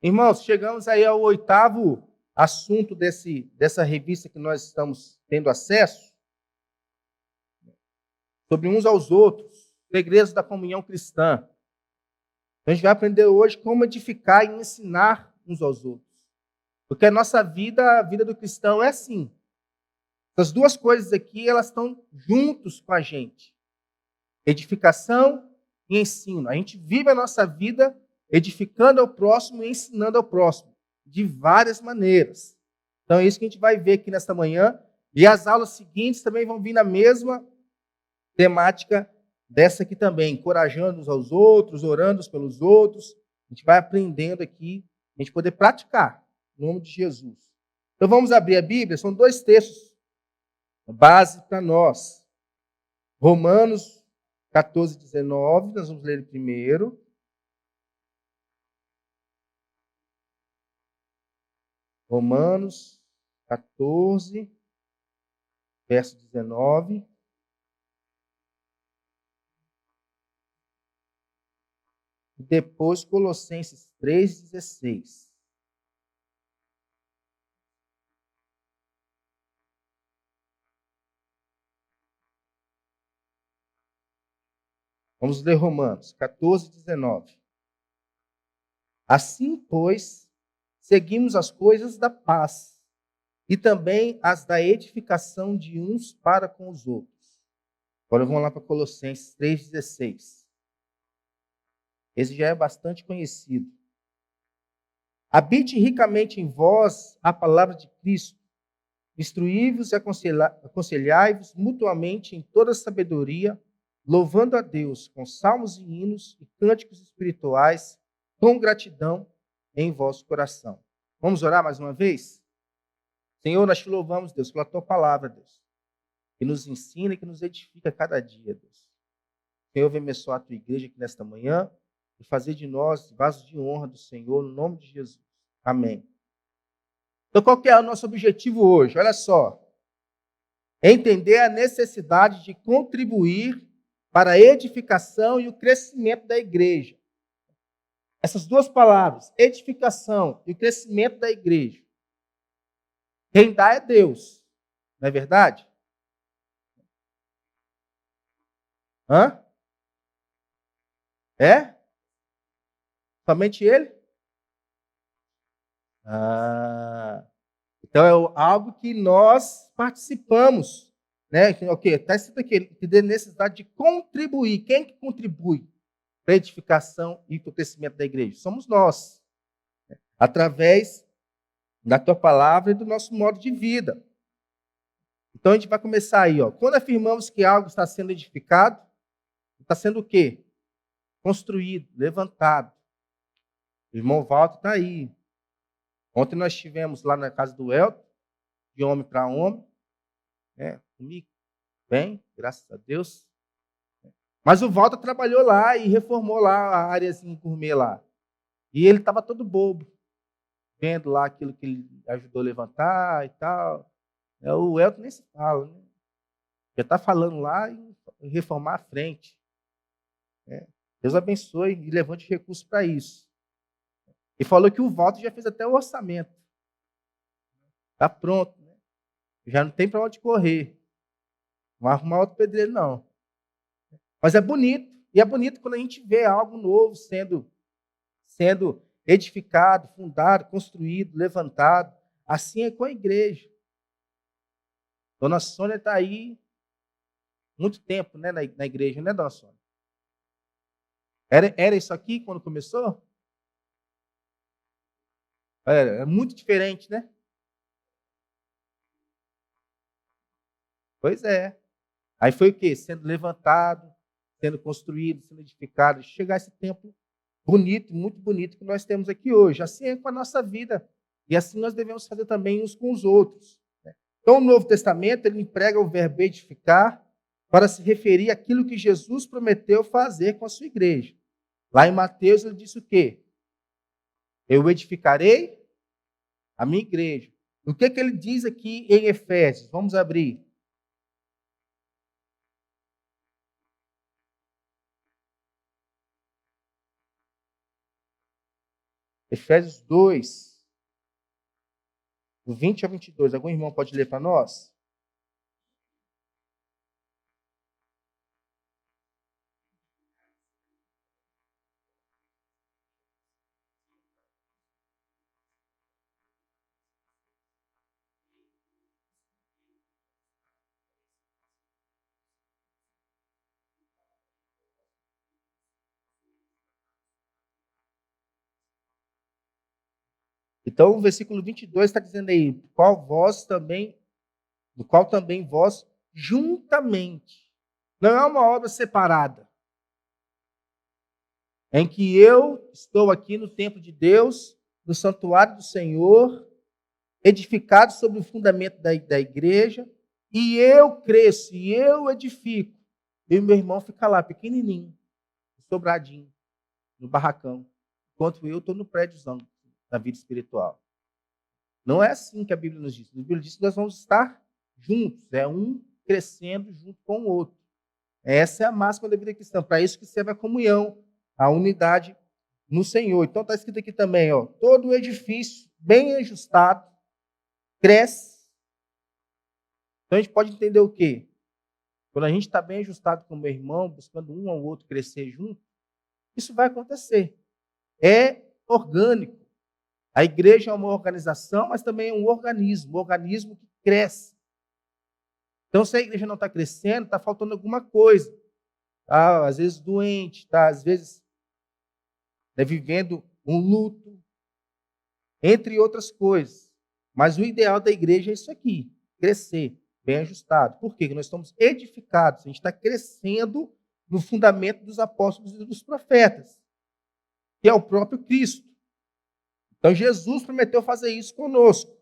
Irmãos, chegamos aí ao 8º assunto dessa revista que nós estamos tendo acesso, sobre uns aos outros, segredos da comunhão cristã. Então, a gente vai aprender hoje como edificar e ensinar uns aos outros. Porque a nossa vida, a vida do cristão é assim. Essas duas coisas aqui, elas estão juntos com a gente. Edificação e ensino. A gente vive a nossa vida edificando ao próximo e ensinando ao próximo, de várias maneiras. Então é isso que a gente vai ver aqui nesta manhã. E as aulas seguintes também vão vir na mesma temática dessa aqui também, encorajando uns aos outros, orando uns pelos outros. A gente vai aprendendo aqui, a gente poder praticar, em nome de Jesus. Então vamos abrir a Bíblia, são 2 textos base para nós. Romanos 14, 19, nós vamos ler primeiro. Romanos 14, verso 19. E depois Colossenses 3, 16. Vamos ler Romanos 14, 19. Assim, pois, seguimos as coisas da paz e também as da edificação de uns para com os outros. Agora vamos lá para Colossenses 3,16. Esse já é bastante conhecido. Habite ricamente em vós a palavra de Cristo, instruí-vos e aconselhai-vos mutuamente em toda sabedoria, louvando a Deus com salmos e hinos e cânticos espirituais, com gratidão em vosso coração. Vamos orar mais uma vez? Senhor, nós te louvamos, Deus, pela tua palavra, Deus, que nos ensina e que nos edifica cada dia, Deus. Senhor, vem abençoar a tua igreja aqui nesta manhã e fazer de nós vasos de honra do Senhor, no nome de Jesus. Amém. Então, qual que é o nosso objetivo hoje? Olha só. Entender a necessidade de contribuir para a edificação e o crescimento da igreja. Essas duas palavras, edificação e o crescimento da igreja. Quem dá é Deus, não é verdade? Hã? É? Somente Ele? Então é algo que nós participamos, né? Ok, está escrito aqui, que tem necessidade de contribuir. Quem que contribui para a edificação e para o crescimento da igreja? Somos nós, através da tua palavra e do nosso modo de vida. Então a gente vai começar aí, ó. Quando afirmamos que algo está sendo edificado, está sendo o quê? Construído, levantado. O irmão Walter está aí. Ontem nós estivemos lá na casa do Elton, de homem para homem, né? Comigo, bem, graças a Deus. Mas o Walter trabalhou lá e reformou lá a áreazinha gourmet lá. E ele estava todo bobo, vendo lá aquilo que ele ajudou a levantar e tal. O Elton nem se fala, né? Já está falando lá em reformar a frente. Né? Deus abençoe e levante recursos para isso. E falou que o Walter já fez até o orçamento. Está pronto. Né? Já não tem para onde correr. Não vai arrumar outro pedreiro, não. Mas é bonito. E é bonito quando a gente vê algo novo sendo edificado, fundado, construído, levantado. Assim é com a igreja. Dona Sônia está aí muito tempo, né, na igreja, né, Dona Sônia? Era isso aqui quando começou? É muito diferente, né? Pois é. Aí foi o quê? Sendo levantado, sendo construído, sendo edificado, chegar a esse templo bonito, muito bonito que nós temos aqui hoje. Assim é com a nossa vida. E assim nós devemos fazer também uns com os outros. Né? Então, o Novo Testamento, ele emprega o verbo edificar para se referir àquilo que Jesus prometeu fazer com a sua igreja. Lá em Mateus, ele disse o quê? Eu edificarei a minha igreja. O que ele diz aqui em Efésios? Vamos abrir. Efésios 2, do 20 a 22. Algum irmão pode ler para nós? Então, o versículo 22 está dizendo aí, do qual também vós juntamente. Não é uma obra separada, em que eu estou aqui no templo de Deus, no santuário do Senhor, edificado sobre o fundamento da igreja, e eu cresço, e eu edifico. E meu irmão fica lá, pequenininho, sobradinho, no barracão, enquanto eu estou no prédiozão da vida espiritual. Não é assim que a Bíblia nos diz. A Bíblia diz que nós vamos estar juntos, um crescendo junto com o outro. Essa é a máxima da vida cristã. Para isso que serve a comunhão, a unidade no Senhor. Então está escrito aqui também, todo o edifício bem ajustado cresce. Então a gente pode entender o quê? Quando a gente está bem ajustado com o meu irmão, buscando um ao outro crescer junto, isso vai acontecer. É orgânico. A igreja é uma organização, mas também é um organismo que cresce. Então, se a igreja não está crescendo, está faltando alguma coisa. Tá, às vezes doente, tá, às vezes vivendo um luto, entre outras coisas. Mas o ideal da igreja é isso aqui, crescer, bem ajustado. Por quê? Porque nós estamos edificados, a gente está crescendo no fundamento dos apóstolos e dos profetas, que é o próprio Cristo. Então, Jesus prometeu fazer isso conosco.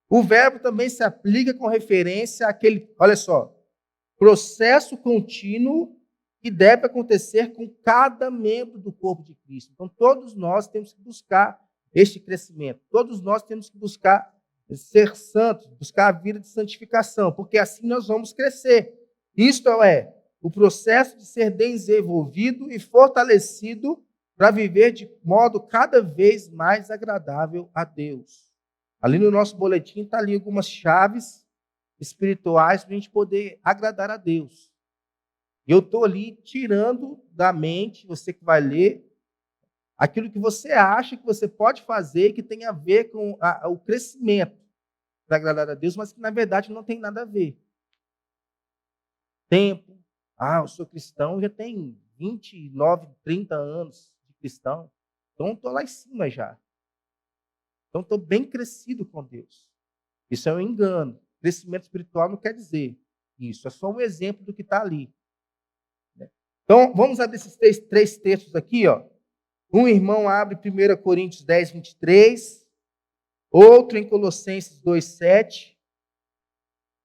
O verbo também se aplica com referência àquele, olha só, processo contínuo que deve acontecer com cada membro do corpo de Cristo. Então, todos nós temos que buscar este crescimento. Todos nós temos que buscar ser santos, buscar a vida de santificação, porque assim nós vamos crescer. Isto é, o processo de ser desenvolvido e fortalecido para viver de modo cada vez mais agradável a Deus. Ali no nosso boletim está ali algumas chaves espirituais para a gente poder agradar a Deus. Eu estou ali tirando da mente, você que vai ler, aquilo que você acha que você pode fazer que tem a ver com o crescimento para agradar a Deus, mas que na verdade não tem nada a ver. Tempo. Eu sou cristão, já tem 29, 30 anos de cristão. Então, estou lá em cima já. Então, estou bem crescido com Deus. Isso é um engano. Crescimento espiritual não quer dizer isso. É só um exemplo do que está ali. Então, vamos abrir esses três textos aqui. Um irmão abre 1 Coríntios 10, 23. Outro em Colossenses 2, 7.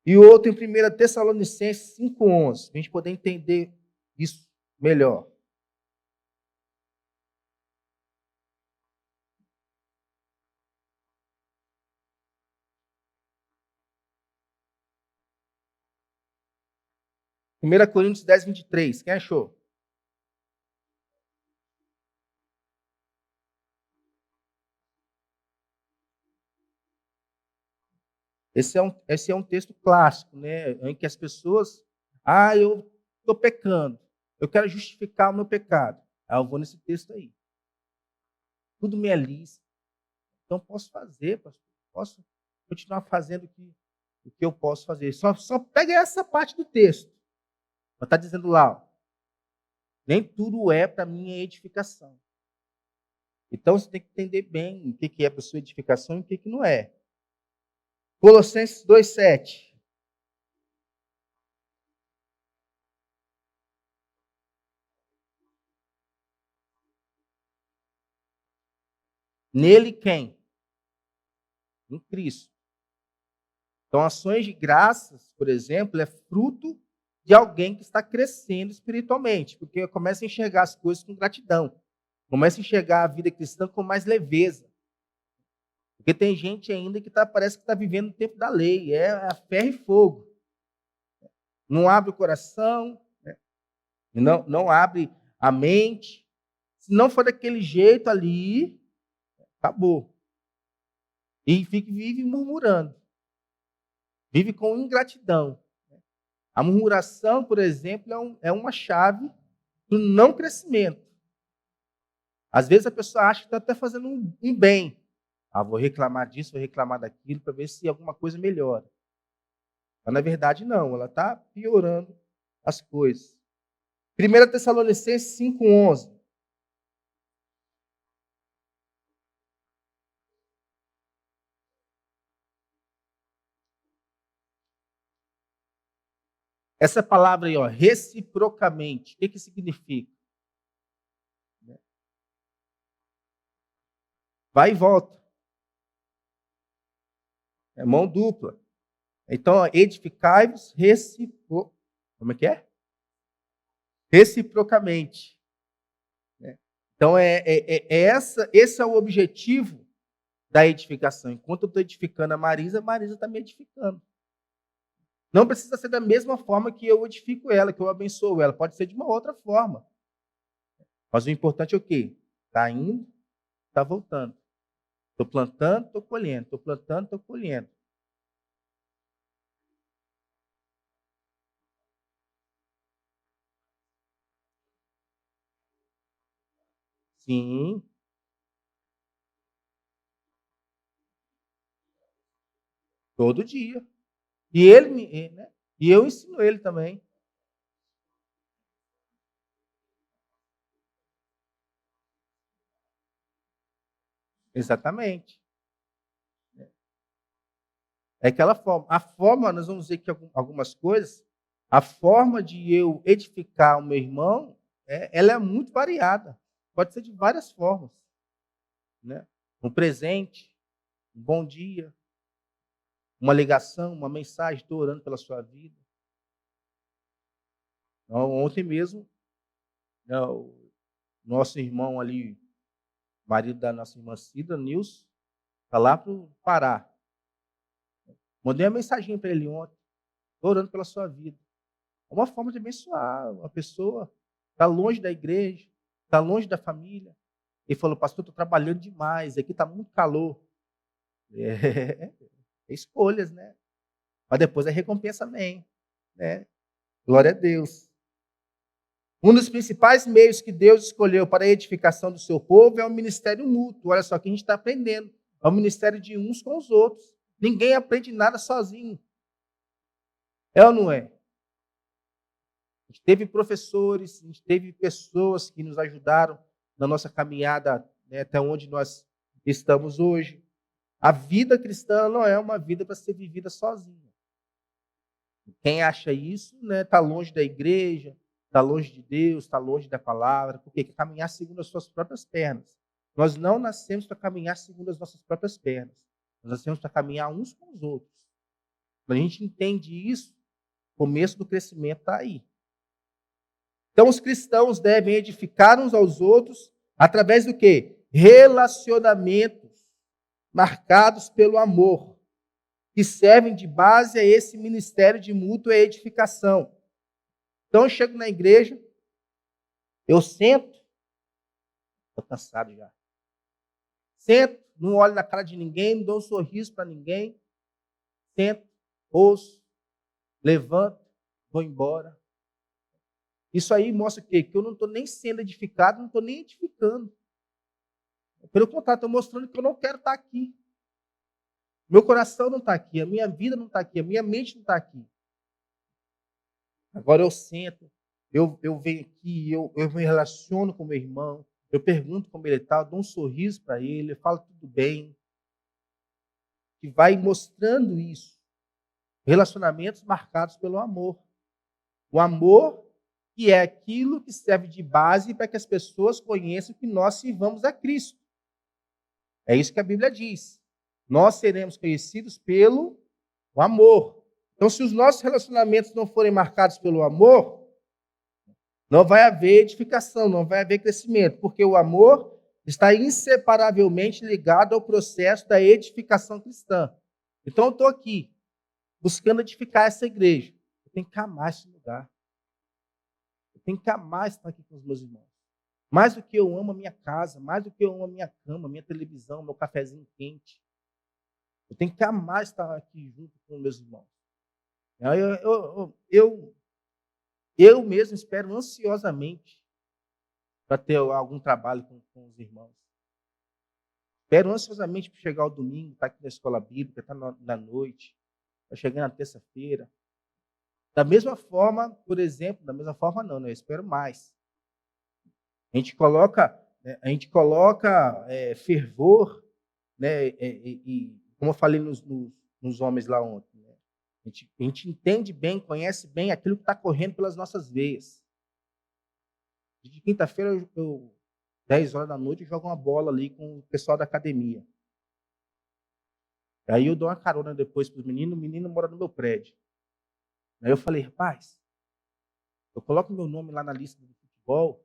E outro em 1 Tessalonicenses 5, 11. Para a gente poder entender isso melhor. Primeira Coríntios 10, 23. Quem achou? Esse é um texto clássico, né? Em que as pessoas, eu estou pecando, eu quero justificar o meu pecado. Eu vou nesse texto aí. Tudo me é lícito. Então, posso fazer, pastor. Posso continuar fazendo o que eu posso fazer. Só pega essa parte do texto. Está dizendo lá, nem tudo é para minha edificação. Então, você tem que entender bem o que é para sua edificação e o que não é. Colossenses 2, 7. Nele quem? Em Cristo. Então, ações de graças, por exemplo, é fruto de alguém que está crescendo espiritualmente, porque começa a enxergar as coisas com gratidão, começa a enxergar a vida cristã com mais leveza. Porque tem gente ainda que parece que está vivendo no tempo da lei, é a ferro e fogo. Não abre o coração, né? não abre a mente. Se não for daquele jeito ali, Acabou. E vive murmurando. Vive com ingratidão. A murmuração, por exemplo, é uma chave do não crescimento. Às vezes a pessoa acha que está até fazendo um bem. Vou reclamar disso, vou reclamar daquilo, para ver se alguma coisa melhora. Mas, na verdade, não. Ela está piorando as coisas. 1 Tessalonicenses 5,11. Essa palavra aí, ó, reciprocamente, o que significa? Vai e volta. É mão dupla. Então, edificai-vos Como é que é? Reciprocamente. Então, esse é o objetivo da edificação. Enquanto eu estou edificando a Marisa está me edificando. Não precisa ser da mesma forma que eu edifico ela, que eu abençoo ela. Pode ser de uma outra forma. Mas o importante é o quê? Está indo, está voltando. Estou plantando, estou colhendo. Estou plantando, estou colhendo. Sim. Todo dia. E e eu ensino ele também. Exatamente. É aquela forma. A forma, nós vamos ver que algumas coisas, a forma de eu edificar o meu irmão, ela é muito variada. Pode ser de várias formas. Né? Um presente, um bom dia, uma ligação, uma mensagem, estou orando pela sua vida. Então, ontem mesmo, né, o nosso irmão ali, marido da nossa irmã Cida, Nilson, está lá para o Pará. Mandei uma mensagem para ele ontem, estou orando pela sua vida. É uma forma de abençoar. Uma pessoa está longe da igreja, está longe da família. Ele falou, pastor, estou trabalhando demais, aqui está muito calor. É escolhas, né? Mas depois a recompensa vem. Né? Glória a Deus. Um dos principais meios que Deus escolheu para a edificação do seu povo é o ministério mútuo. Olha só que a gente está aprendendo. É o ministério de uns com os outros. Ninguém aprende nada sozinho. É ou não é? A gente teve professores, a gente teve pessoas que nos ajudaram na nossa caminhada, né, até onde nós estamos hoje. A vida cristã não é uma vida para ser vivida sozinha. Quem acha isso, né, está longe da igreja, está longe de Deus, está longe da palavra, porque quer caminhar segundo as suas próprias pernas. Nós não nascemos para caminhar segundo as nossas próprias pernas. Nós nascemos para caminhar uns com os outros. Quando a gente entende isso, o começo do crescimento está aí. Então, os cristãos devem edificar uns aos outros através do quê? Relacionamentos marcados pelo amor, que servem de base a esse ministério de mútua edificação. Então, eu chego na igreja, eu sento, estou cansado já. Sento, não olho na cara de ninguém, não dou um sorriso para ninguém. Sento, ouço, levanto, vou embora. Isso aí mostra o quê? Que eu não estou nem sendo edificado, não estou nem edificando. Pelo contrário, estou mostrando que eu não quero estar aqui. Meu coração não está aqui, a minha vida não está aqui, a minha mente não está aqui. Agora eu sento, eu venho aqui, eu me relaciono com meu irmão, eu pergunto como ele está, dou um sorriso para ele, eu falo tudo bem. E vai mostrando isso. Relacionamentos marcados pelo amor. O amor que é aquilo que serve de base para que as pessoas conheçam que nós sirvamos a Cristo. É isso que a Bíblia diz. Nós seremos conhecidos pelo amor. Então, se os nossos relacionamentos não forem marcados pelo amor, não vai haver edificação, não vai haver crescimento, porque o amor está inseparavelmente ligado ao processo da edificação cristã. Então, eu estou aqui, buscando edificar essa igreja. Eu tenho que amar esse lugar. Eu tenho que amar estar aqui com os meus irmãos. Mais do que eu amo a minha casa, mais do que eu amo a minha cama, a minha televisão, meu cafezinho quente. Eu tenho que amar estar aqui junto com meus irmãos. Eu mesmo espero ansiosamente para ter algum trabalho com os irmãos. Espero ansiosamente para chegar o domingo, estar aqui na escola bíblica, estar na noite, para chegar na terça-feira. Da mesma forma, por exemplo, da mesma forma não, né? Eu espero mais. A gente coloca fervor, né? E como eu falei nos homens lá ontem, né? A gente entende bem, conhece bem aquilo que está correndo pelas nossas veias. De quinta-feira, 10 horas da noite, eu jogo uma bola ali com o pessoal da academia. Aí eu dou uma carona depois para os meninos, o menino mora no meu prédio. Aí eu falei, rapaz, eu coloco meu nome lá na lista do futebol,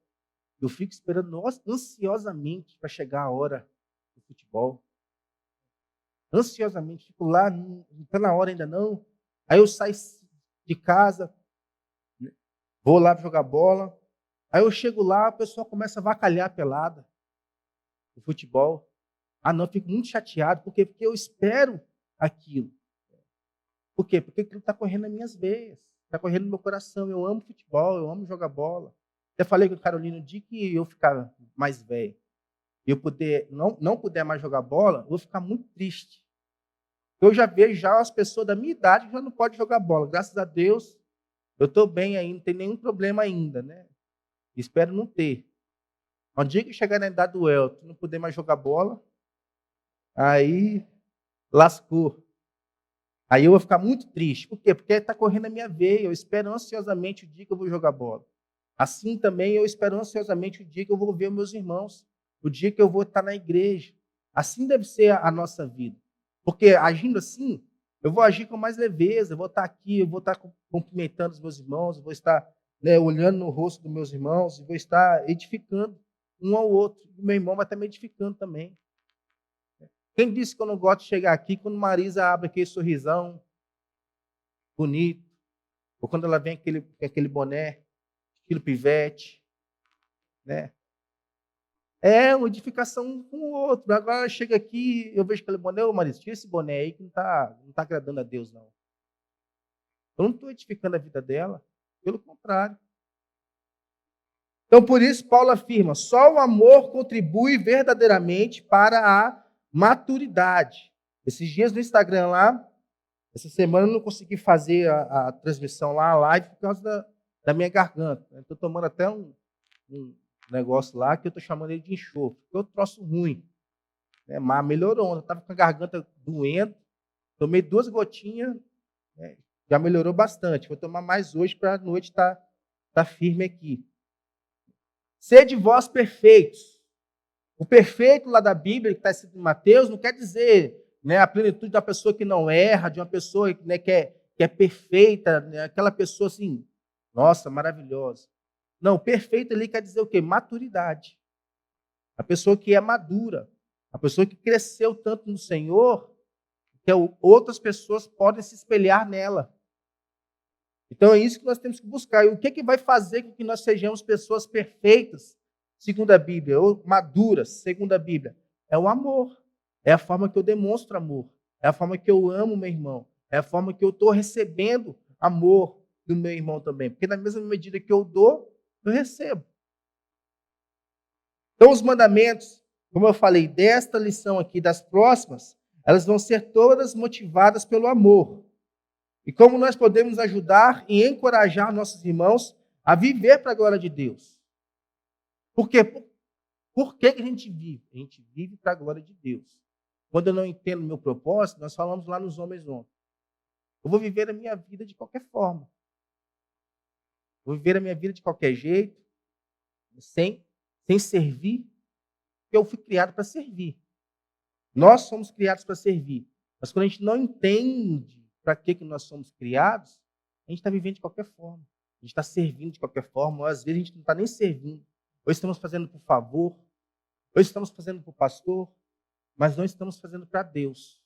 eu fico esperando ansiosamente para chegar a hora do futebol. Ansiosamente, fico lá, não está na hora ainda não. Aí eu saio de casa, vou lá jogar bola. Aí eu chego lá, a pessoa começa a avacalhar a pelada do futebol. Ah, não, eu fico muito chateado. Por quê? Porque eu espero aquilo. Por quê? Porque aquilo está correndo nas minhas veias, está correndo no meu coração. Eu amo futebol, eu amo jogar bola. Até falei com a Carolina, no dia que eu ficar mais velho, eu não puder mais jogar bola, eu vou ficar muito triste. Eu já vejo já as pessoas da minha idade que já não podem jogar bola. Graças a Deus, eu estou bem ainda, não tem nenhum problema ainda, né? Espero não ter. Um dia que chegar na idade do Elton, não poder mais jogar bola, aí lascou. Aí eu vou ficar muito triste. Por quê? Porque está correndo a minha veia. Eu espero ansiosamente o dia que eu vou jogar bola. Assim também eu espero ansiosamente o dia que eu vou ver meus irmãos. O dia que eu vou estar na igreja. Assim deve ser a nossa vida. Porque agindo assim, eu vou agir com mais leveza. Eu vou estar aqui, eu vou estar cumprimentando os meus irmãos, eu vou estar, né, olhando no rosto dos meus irmãos, eu vou estar edificando um ao outro. E meu irmão vai estar me edificando também. Quem disse que eu não gosto de chegar aqui quando Marisa abre aquele sorrisão bonito, ou quando ela vem aquele boné, aquele pivete, né? É uma edificação um com o outro. Agora ela chega aqui, eu vejo aquele boné, ô Marisa, tira esse boné aí que não tá agradando a Deus, não. Eu não estou edificando a vida dela, pelo contrário. Então, por isso, Paulo afirma, só o amor contribui verdadeiramente para a maturidade. Esses dias no Instagram lá, essa semana eu não consegui fazer a transmissão lá, a live, por causa da minha garganta. Estou tomando até um negócio lá que eu estou chamando ele de enxofre, que é um troço ruim. Né? Mas melhorou. Eu estava com a garganta doendo, tomei 2 gotinhas, né? Já melhorou bastante. Vou tomar mais hoje para a noite estar firme aqui. Sede vós perfeitos. O perfeito lá da Bíblia, que está escrito em Mateus, não quer dizer, né, a plenitude da pessoa que não erra, de uma pessoa, né, que é perfeita, né, aquela pessoa assim, nossa, maravilhosa. Não, perfeito ali quer dizer o quê? Maturidade. A pessoa que é madura, a pessoa que cresceu tanto no Senhor, que outras pessoas podem se espelhar nela. Então é isso que nós temos que buscar. E o que vai fazer com que nós sejamos pessoas perfeitas, segundo a Bíblia, ou maduras, segundo a Bíblia? É o amor. É a forma que eu demonstro amor. É a forma que eu amo meu irmão. É a forma que eu estou recebendo amor do meu irmão também. Porque na mesma medida que eu dou, eu recebo. Então os mandamentos, como eu falei, desta lição aqui, das próximas, elas vão ser todas motivadas pelo amor. E como nós podemos ajudar e encorajar nossos irmãos a viver para a glória de Deus. Por quê? Por que a gente vive? A gente vive para a glória de Deus. Quando eu não entendo o meu propósito, nós falamos lá nos homens ontem. Eu vou viver a minha vida de qualquer forma. Vou viver a minha vida de qualquer jeito, sem servir, porque eu fui criado para servir. Nós somos criados para servir. Mas quando a gente não entende para que nós somos criados, a gente está vivendo de qualquer forma. A gente está servindo de qualquer forma. Ou às vezes a gente não está nem servindo. Ou estamos fazendo por favor. Ou estamos fazendo por pastor. Mas não estamos fazendo para Deus.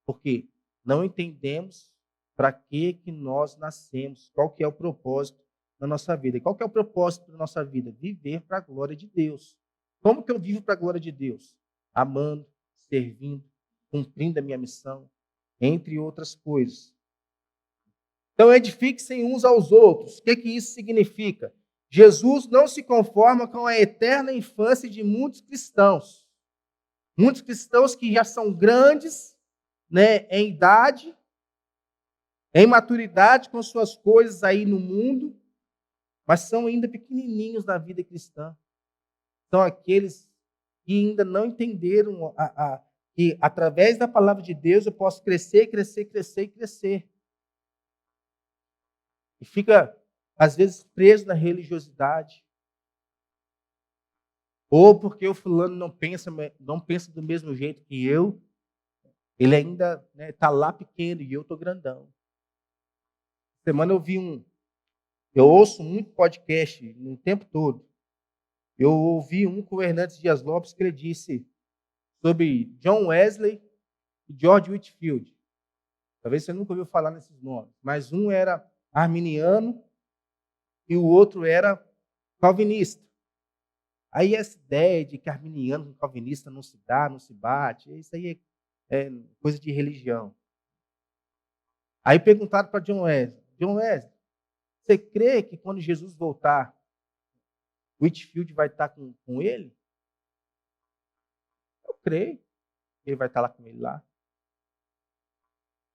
Porque não entendemos para que nós nascemos. Qual que é o propósito na nossa vida. E qual que é o propósito da nossa vida? Viver para a glória de Deus. Como que eu vivo para a glória de Deus? Amando, servindo, cumprindo a minha missão, entre outras coisas. Então, edifiquem uns aos outros. O que isso significa? Jesus não se conforma com a eterna infância de muitos cristãos. Muitos cristãos que já são grandes, né, em idade, em maturidade com suas coisas aí no mundo, mas são ainda pequenininhos na vida cristã. São aqueles que ainda não entenderam que através da palavra de Deus eu posso crescer, crescer, crescer e crescer. E fica, às vezes, preso na religiosidade. Ou porque o fulano não pensa do mesmo jeito que eu, ele ainda está lá pequeno e eu estou grandão. Semana eu ouço muito podcast no tempo todo. Eu ouvi um com o Hernandes Dias Lopes que ele disse sobre John Wesley e George Whitefield. Talvez você nunca ouviu falar nesses nomes, mas um era arminiano e o outro era calvinista. Aí essa ideia de que arminiano com calvinista não se dá, não se bate, isso aí é coisa de religião. Aí perguntaram para John Wesley, você crê que quando Jesus voltar, Whitefield vai estar com ele? Eu creio que ele vai estar lá com ele lá.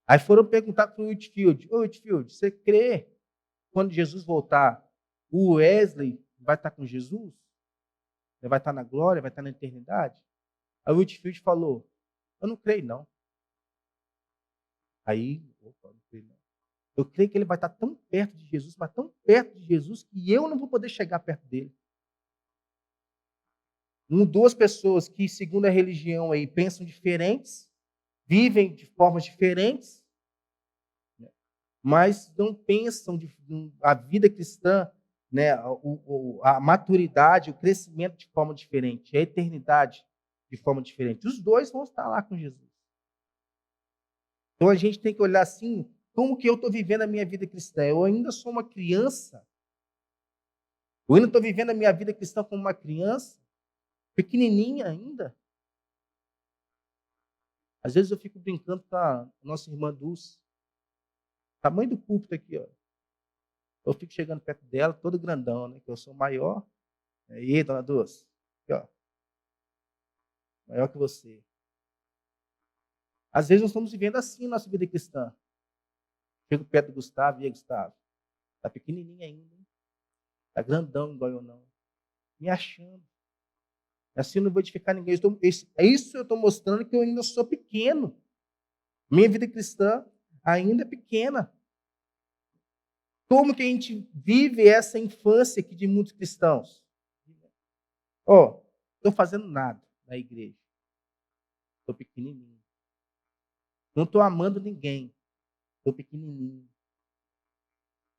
Aí foram perguntar para o Whitefield, Whitefield, você crê que quando Jesus voltar, o Wesley vai estar com Jesus? Ele vai estar na glória, vai estar na eternidade? Aí o Whitefield falou, eu não creio não. Aí, opa, não creio não. Eu creio que ele vai estar tão perto de Jesus, mas tão perto de Jesus, que eu não vou poder chegar perto dele. Duas pessoas que, segundo a religião, aí, pensam diferentes, vivem de formas diferentes, mas não pensam a vida cristã, né, a maturidade, o crescimento de forma diferente, a eternidade de forma diferente. Os dois vão estar lá com Jesus. Então a gente tem que olhar assim, como que eu estou vivendo a minha vida cristã? Eu ainda sou uma criança? Eu ainda estou vivendo a minha vida cristã como uma criança? Pequenininha ainda? Às vezes eu fico brincando com a nossa irmã Dulce. Tamanho do púlpito aqui, ó. Eu fico chegando perto dela, todo grandão, né? Que eu sou maior. Aí, dona Dulce, aqui, ó. Maior que você. Às vezes nós estamos vivendo assim nossa vida cristã. Chego perto do Gustavo, e aí, Gustavo? Tá pequenininho ainda, hein? Tá grandão, igual eu não. Me achando. Assim eu não vou edificar ninguém. É isso que eu estou mostrando, que eu ainda sou pequeno. Minha vida cristã ainda é pequena. Como que a gente vive essa infância aqui de muitos cristãos? Estou fazendo nada na igreja. Estou pequenininho. Não estou amando ninguém. Estou pequenininho.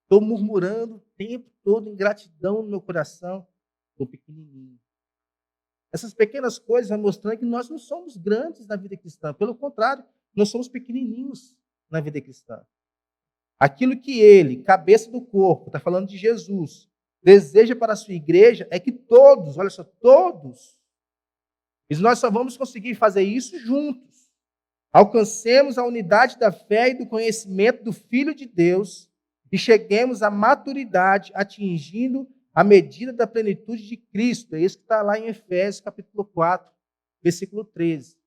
Estou murmurando o tempo todo, ingratidão no meu coração. Estou pequenininho. Essas pequenas coisas vão mostrando que nós não somos grandes na vida cristã. Pelo contrário, nós somos pequenininhos na vida cristã. Aquilo que ele, cabeça do corpo, está falando de Jesus, deseja para a sua igreja é que todos, olha só, todos, e nós só vamos conseguir fazer isso juntos, alcancemos a unidade da fé e do conhecimento do Filho de Deus e cheguemos à maturidade, atingindo a medida da plenitude de Cristo. É isso que está lá em Efésios, capítulo 4, versículo 13.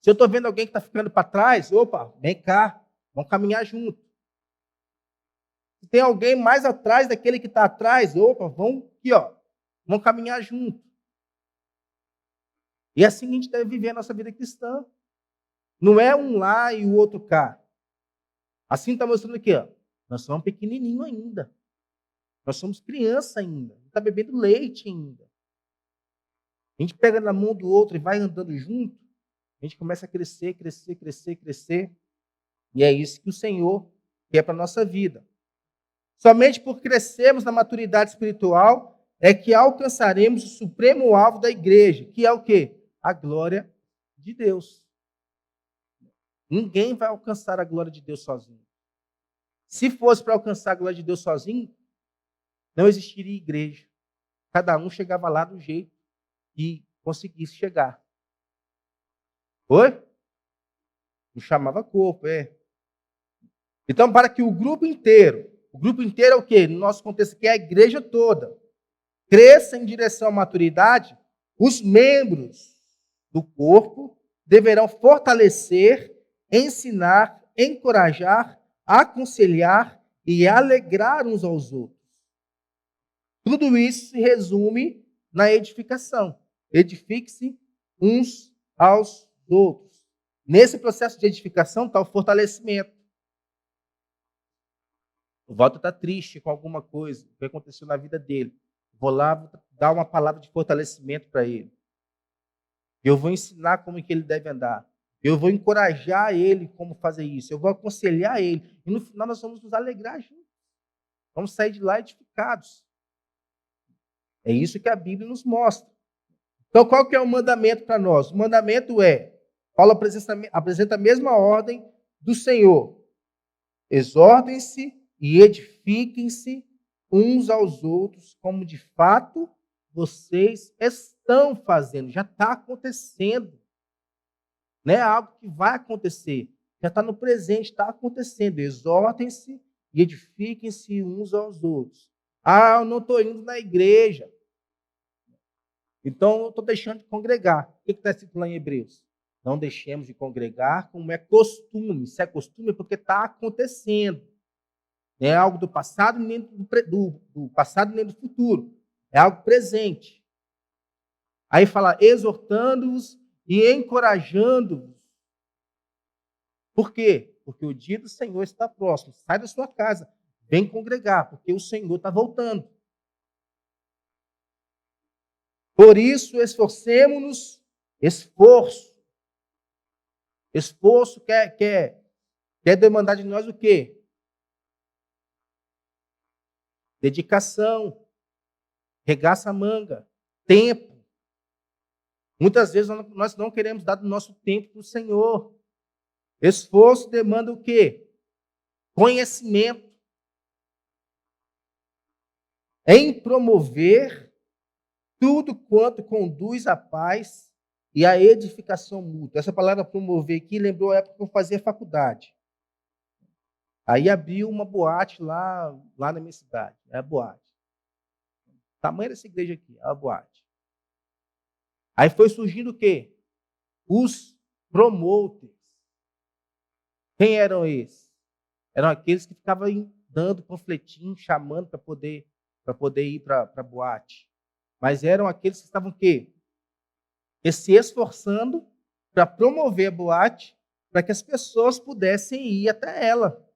Se eu estou vendo alguém que está ficando para trás, opa, vem cá. Vamos caminhar junto. Se tem alguém mais atrás daquele que está atrás, opa, vamos aqui, ó. Vamos caminhar junto. E assim a gente deve viver a nossa vida cristã. Não é um lá e o outro cá. Assim está mostrando aqui, ó. Nós somos pequenininho ainda. Nós somos criança ainda. Está bebendo leite ainda. A gente pega na mão do outro e vai andando junto. A gente começa a crescer, crescer, crescer, crescer. E é isso que o Senhor quer para a nossa vida. Somente por crescermos na maturidade espiritual é que alcançaremos o supremo alvo da igreja, que é o quê? A glória de Deus. Ninguém vai alcançar a glória de Deus sozinho. Se fosse para alcançar a glória de Deus sozinho, não existiria igreja. Cada um chegava lá do jeito que conseguisse chegar. Oi? Não chamava corpo, é. Então, para que o grupo inteiro é o quê? No nosso contexto aqui é a igreja toda, cresça em direção à maturidade, os membros do corpo deverão fortalecer, ensinar, encorajar, aconselhar e alegrar uns aos outros. Tudo isso se resume na edificação. Edifique-se uns aos outros. Nesse processo de edificação está o fortalecimento. O Walter está triste com alguma coisa que aconteceu na vida dele. Vou lá dar uma palavra de fortalecimento para ele. Eu vou ensinar como que ele deve andar. Eu vou encorajar ele como fazer isso. Eu vou aconselhar ele. E no final nós vamos nos alegrar juntos. Vamos sair de lá edificados. É isso que a Bíblia nos mostra. Então, qual que é o mandamento para nós? O mandamento é, Paulo apresenta a mesma ordem do Senhor. Exortem-se e edifiquem-se uns aos outros, como de fato vocês estão fazendo. Já está acontecendo. Não é algo que vai acontecer. Já está no presente, está acontecendo. Exortem-se e edifiquem-se uns aos outros. Ah, eu não estou indo na igreja. Então, eu estou deixando de congregar. O que está escrito lá em Hebreus? Não deixemos de congregar como é costume. Se é costume é porque está acontecendo. Não é algo do passado nem do passado nem do futuro. É algo presente. Aí fala, exortando-os e encorajando-os. Por quê? Porque o dia do Senhor está próximo. Sai da sua casa, vem congregar, porque o Senhor está voltando. Por isso, esforcemo-nos, esforço. Esforço quer demandar de nós o quê? Dedicação, regaça a manga, tempo. Muitas vezes nós não queremos dar do nosso tempo para o Senhor. Esforço demanda o quê? Conhecimento. Em promover tudo quanto conduz à paz e à edificação mútua. Essa palavra promover aqui lembrou a época que eu fazia faculdade. Aí abriu uma boate lá na minha cidade. É a boate. O tamanho dessa igreja aqui, é a boate. Aí foi surgindo o quê? Os promoters. Quem eram esses? Eram aqueles que ficavam dando panfletinho, chamando para poder ir para a boate. Mas eram aqueles que estavam o quê? Se esforçando para promover a boate, para que as pessoas pudessem ir até ela.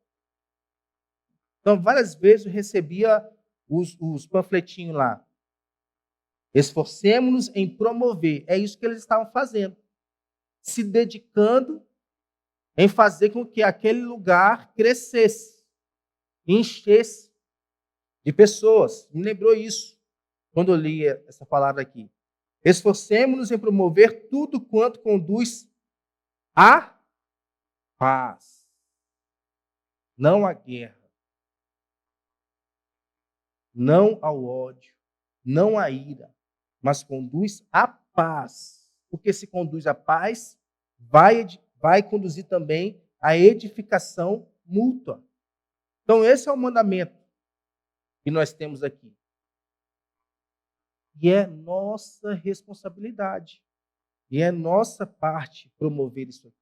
Então, várias vezes eu recebia os panfletinhos lá. Esforcemos-nos em promover. É isso que eles estavam fazendo. Se dedicando em fazer com que aquele lugar crescesse, enchesse de pessoas. Me lembrou isso quando eu li essa palavra aqui. Esforcemos-nos em promover tudo quanto conduz à paz, não à guerra, não ao ódio, não à ira, mas conduz à paz. Porque se conduz à paz, vai conduzir também à edificação mútua. Então, esse é o mandamento que nós temos aqui. E é nossa responsabilidade. E é nossa parte promover isso aqui.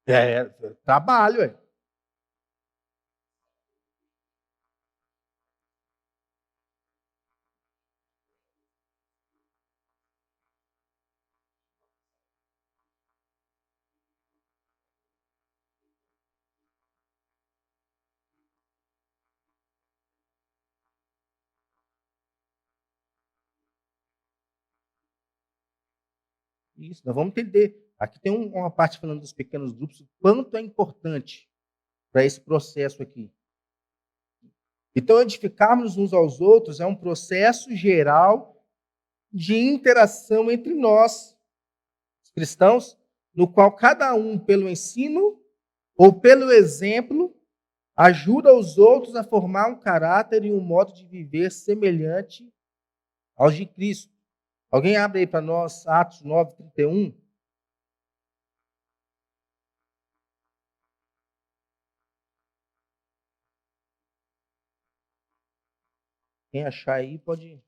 É trabalho, é. Isso, nós vamos entender. Aqui tem uma parte falando dos pequenos grupos, o quanto é importante para esse processo aqui. Então, edificarmos uns aos outros é um processo geral de interação entre nós, os cristãos, no qual cada um, pelo ensino ou pelo exemplo, Ajuda os outros a formar um caráter e um modo de viver semelhante aos de Cristo. Alguém abre aí para nós Atos 9:31? Quem achar aí pode.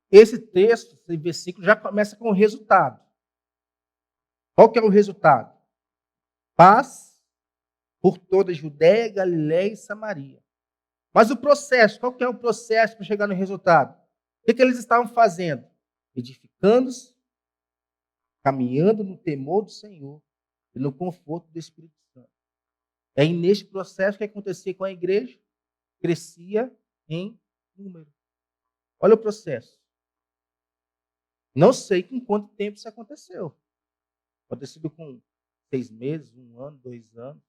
Esse texto, esse versículo já começa com o resultado. Qual que é o resultado? Paz por toda a Judéia, Galiléia e Samaria. Mas o processo, qual que é o processo para chegar no resultado? O que eles estavam fazendo? Edificando-se, caminhando no temor do Senhor e no conforto do Espírito Santo. É aí neste processo que acontecia com a igreja, crescia em número. Olha o processo. Não sei com quanto tempo isso aconteceu. Pode ter sido com 6 meses, 1 ano, 2 anos.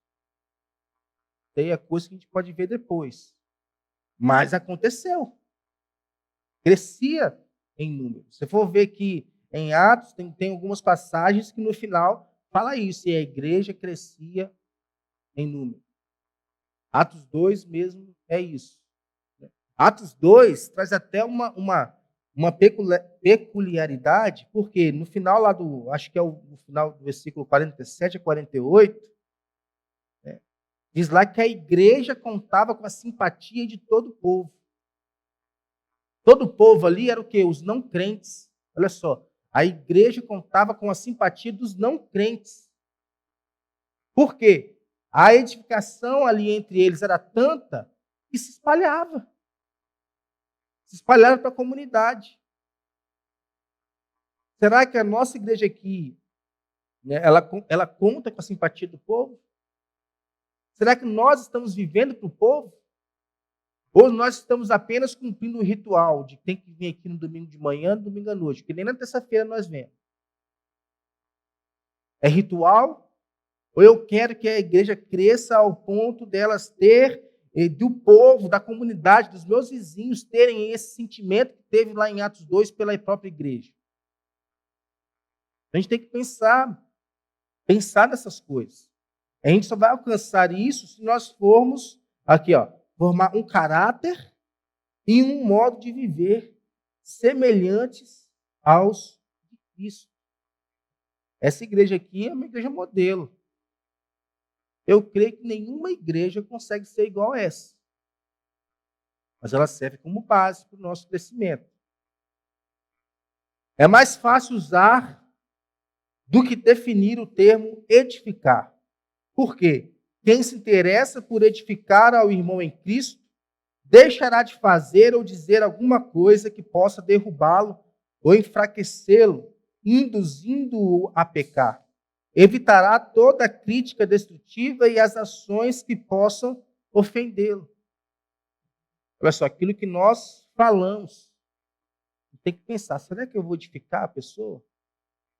Tem a coisa que a gente pode ver depois. Mas aconteceu. Crescia em número. Se for ver que em Atos tem algumas passagens que no final fala isso, e a igreja crescia em número. Atos 2 mesmo é isso. Atos 2 traz até uma peculiaridade, porque no final lá acho que é no final do versículo 47 a 48, né, diz lá que a igreja contava com a simpatia de todo o povo. Todo o povo ali era o quê? Os não crentes. Olha só, a igreja contava com a simpatia dos não crentes. Por quê? A edificação ali entre eles era tanta que se espalhava. Se espalhava para a comunidade. Será que a nossa igreja aqui, né, ela conta com a simpatia do povo? Será que nós estamos vivendo para o povo? Ou nós estamos apenas cumprindo o ritual de tem que vir aqui no domingo de manhã, no domingo à noite, porque nem na terça-feira nós vemos. É ritual? Ou eu quero que a igreja cresça ao ponto delas ter, do povo, da comunidade, dos meus vizinhos, terem esse sentimento que teve lá em Atos 2 pela própria igreja? A gente tem que pensar nessas coisas. A gente só vai alcançar isso se nós formos, aqui, formar um caráter e um modo de viver semelhantes aos de Cristo. Essa igreja aqui é uma igreja modelo. Eu creio que nenhuma igreja consegue ser igual a essa. Mas ela serve como base para o nosso crescimento. É mais fácil usar do que definir o termo edificar. Por quê? Quem se interessa por edificar ao irmão em Cristo deixará de fazer ou dizer alguma coisa que possa derrubá-lo ou enfraquecê-lo, induzindo-o a pecar. Evitará toda crítica destrutiva e as ações que possam ofendê-lo. Olha só, aquilo que nós falamos. Tem que pensar, será que eu vou edificar a pessoa?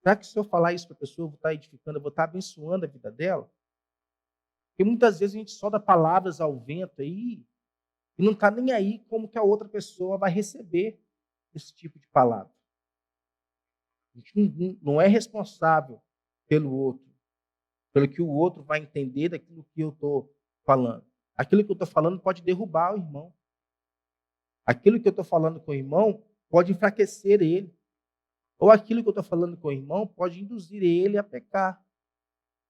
Será que se eu falar isso para a pessoa, eu vou estar edificando, eu vou estar abençoando a vida dela? Porque muitas vezes a gente só dá palavras ao vento aí e não está nem aí como que a outra pessoa vai receber esse tipo de palavra. A gente não é responsável pelo outro, pelo que o outro vai entender daquilo que eu estou falando. Aquilo que eu estou falando pode derrubar o irmão. Aquilo que eu estou falando com o irmão pode enfraquecer ele. Ou aquilo que eu estou falando com o irmão pode induzir ele a pecar.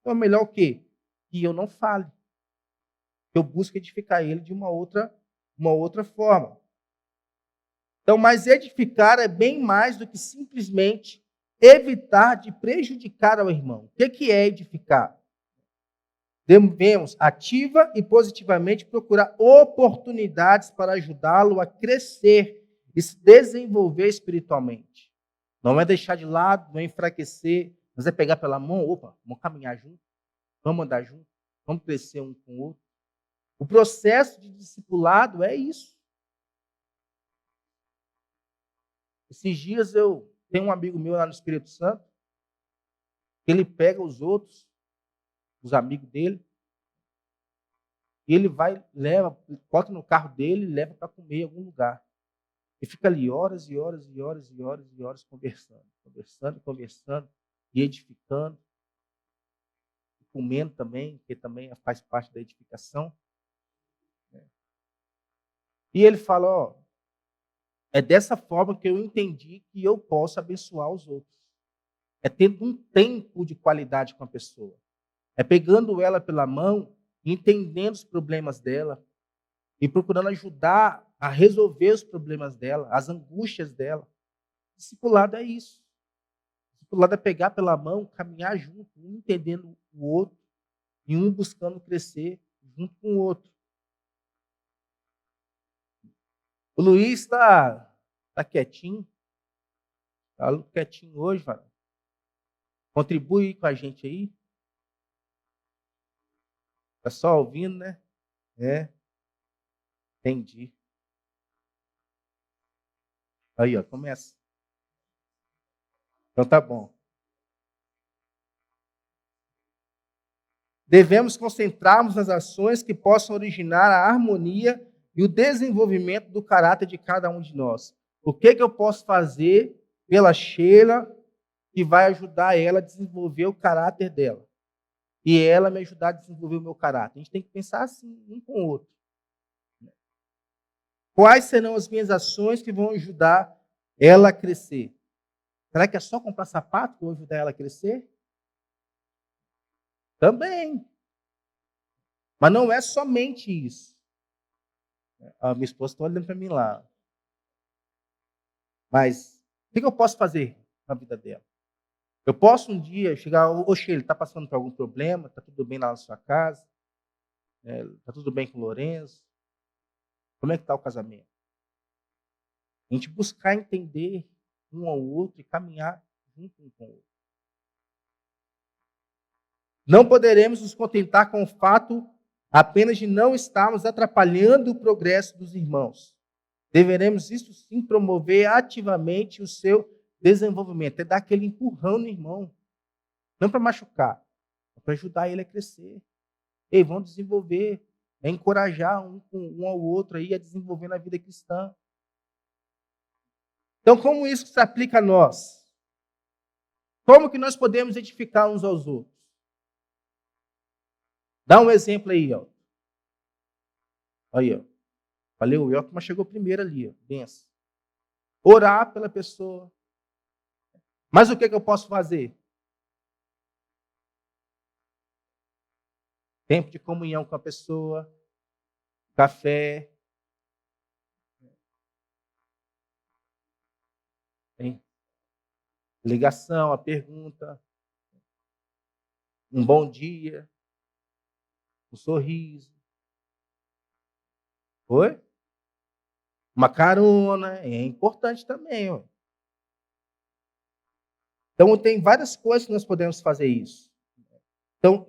Então é melhor o quê? Que eu não fale. Que eu busque edificar ele de uma outra forma. Então, mas edificar é bem mais do que simplesmente evitar de prejudicar ao irmão. O que é edificar? Devemos ativa e positivamente procurar oportunidades para ajudá-lo a crescer e se desenvolver espiritualmente. Não é deixar de lado, não é enfraquecer, mas é pegar pela mão, vamos caminhar junto, vamos andar junto, vamos crescer um com o outro. O processo de discipulado é isso. Esses dias eu tenho um amigo meu lá no Espírito Santo, que ele pega os outros, os amigos dele, E ele vai, leva, bota no carro dele e leva para comer em algum lugar. E fica ali horas e horas e horas e horas e horas conversando, e edificando, e comendo também, que também faz parte da edificação. E ele fala, ó, é dessa forma que eu entendi que eu posso abençoar os outros. É tendo um tempo de qualidade com a pessoa. É pegando ela pela mão, entendendo os problemas dela e procurando ajudar a resolver os problemas dela, as angústias dela. Discipulado é isso. Discipulado é pegar pela mão, caminhar junto, um entendendo o outro e um buscando crescer junto com o outro. O Luiz está quietinho. Está quietinho hoje, mano. Contribui com a gente aí. Está só ouvindo, né? Entendi. Aí, ó, começa. Então tá bom. Devemos concentrarmos nas ações que possam originar a harmonia e o desenvolvimento do caráter de cada um de nós. O que eu posso fazer pela Sheila que vai ajudar ela a desenvolver o caráter dela? E ela me ajudar a desenvolver o meu caráter. A gente tem que pensar assim, um com o outro. Quais serão as minhas ações que vão ajudar ela a crescer? Será que é só comprar sapato que vai ajudar ela a crescer? Também. Mas não é somente isso. A minha esposa está olhando para mim lá. Mas o que eu posso fazer na vida dela? Eu posso um dia chegar, ô Sheila, está passando por algum problema? Está tudo bem lá na sua casa? Está tudo bem com o Lourenço? Como é que está o casamento? A gente buscar entender um ao outro e caminhar junto um com o outro. Não poderemos nos contentar com o fato apenas de não estarmos atrapalhando o progresso dos irmãos. Deveremos, isso sim, promover ativamente o seu desenvolvimento. É dar aquele empurrão no irmão. Não para machucar, é para ajudar ele a crescer. Ei, vão desenvolver. É encorajar um ao outro aí a desenvolver na vida cristã. Então, como isso se aplica a nós? Como que nós podemos edificar uns aos outros? Dá um exemplo aí, ó. Aí, ó. Falei, o Elton, mas chegou primeiro ali, ó. Benção. Orar pela pessoa. Mas o que eu posso fazer? Tempo de comunhão com a pessoa, café. Hein? Ligação, a pergunta. Um bom dia. Um sorriso. Oi? Uma carona. É importante também, ó. Então, tem várias coisas que nós podemos fazer isso. Então,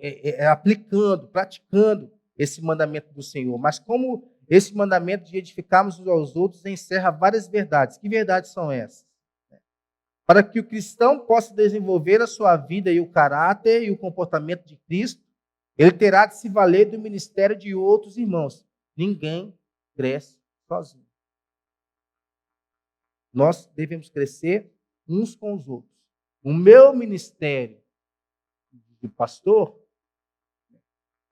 aplicando, praticando esse mandamento do Senhor. Mas como esse mandamento de edificarmos uns aos outros encerra várias verdades. Que verdades são essas? Para que o cristão possa desenvolver a sua vida e o caráter e o comportamento de Cristo, ele terá de se valer do ministério de outros irmãos. Ninguém cresce sozinho. Nós devemos crescer uns com os outros. O meu ministério de pastor,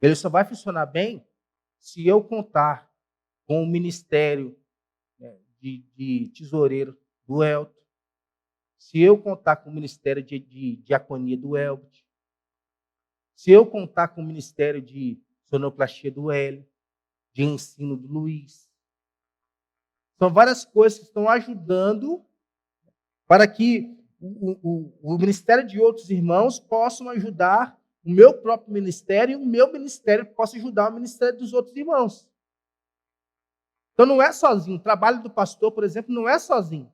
ele só vai funcionar bem se eu contar com o ministério de tesoureiro do Elton, se eu contar com o ministério de diaconia do Elbert, se eu contar com o ministério de sonoplastia do Hélio, de ensino do Luiz. São várias coisas que estão ajudando para que o ministério de outros irmãos possam ajudar o meu próprio ministério e o meu ministério possa ajudar o ministério dos outros irmãos. Então não é sozinho. O trabalho do pastor, por exemplo, não é sozinho.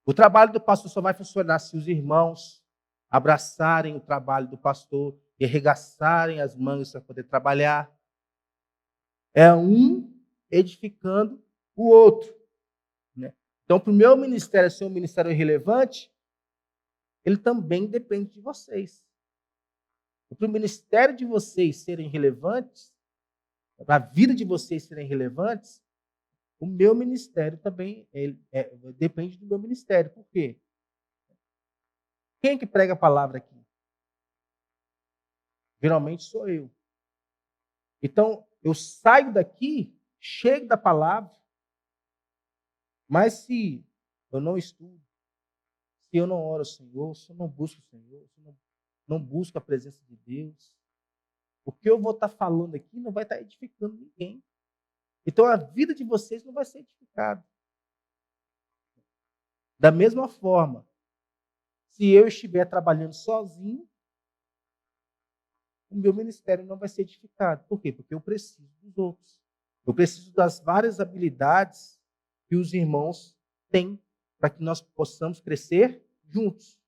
O trabalho do pastor só vai funcionar se os irmãos abraçarem o trabalho do pastor e arregaçarem as mangas para poder trabalhar. É um edificando o outro. Né? Então, para o meu ministério ser um ministério relevante, ele também depende de vocês. Para o ministério de vocês serem relevantes, para a vida de vocês serem relevantes, o meu ministério também depende do meu ministério. Por quê? Quem que prega a palavra aqui? Geralmente sou eu. Então, eu saio daqui, chego da palavra, mas se eu não estudo, se eu não oro ao Senhor, se eu não busco o Senhor, se eu não busco a presença de Deus, o que eu vou estar falando aqui não vai estar edificando ninguém. Então, a vida de vocês não vai ser edificada. Da mesma forma, se eu estiver trabalhando sozinho, o meu ministério não vai ser edificado. Por quê? Porque eu preciso dos outros. Eu preciso das várias habilidades que os irmãos têm para que nós possamos crescer juntos.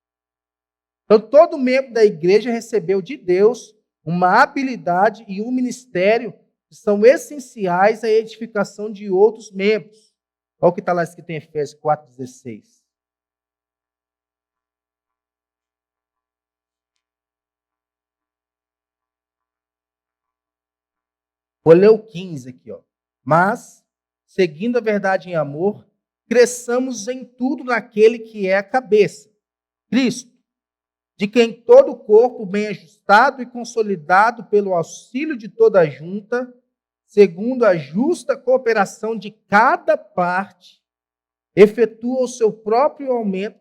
Então, todo membro da igreja recebeu de Deus uma habilidade e um ministério que são essenciais à edificação de outros membros. Olha o que está lá escrito em Efésios 4,16. Vou ler o 15 aqui, ó. Mas, seguindo a verdade em amor, cresçamos em tudo naquele que é a cabeça, Cristo, de quem todo o corpo, bem ajustado e consolidado pelo auxílio de toda a junta, segundo a justa cooperação de cada parte, efetua o seu próprio aumento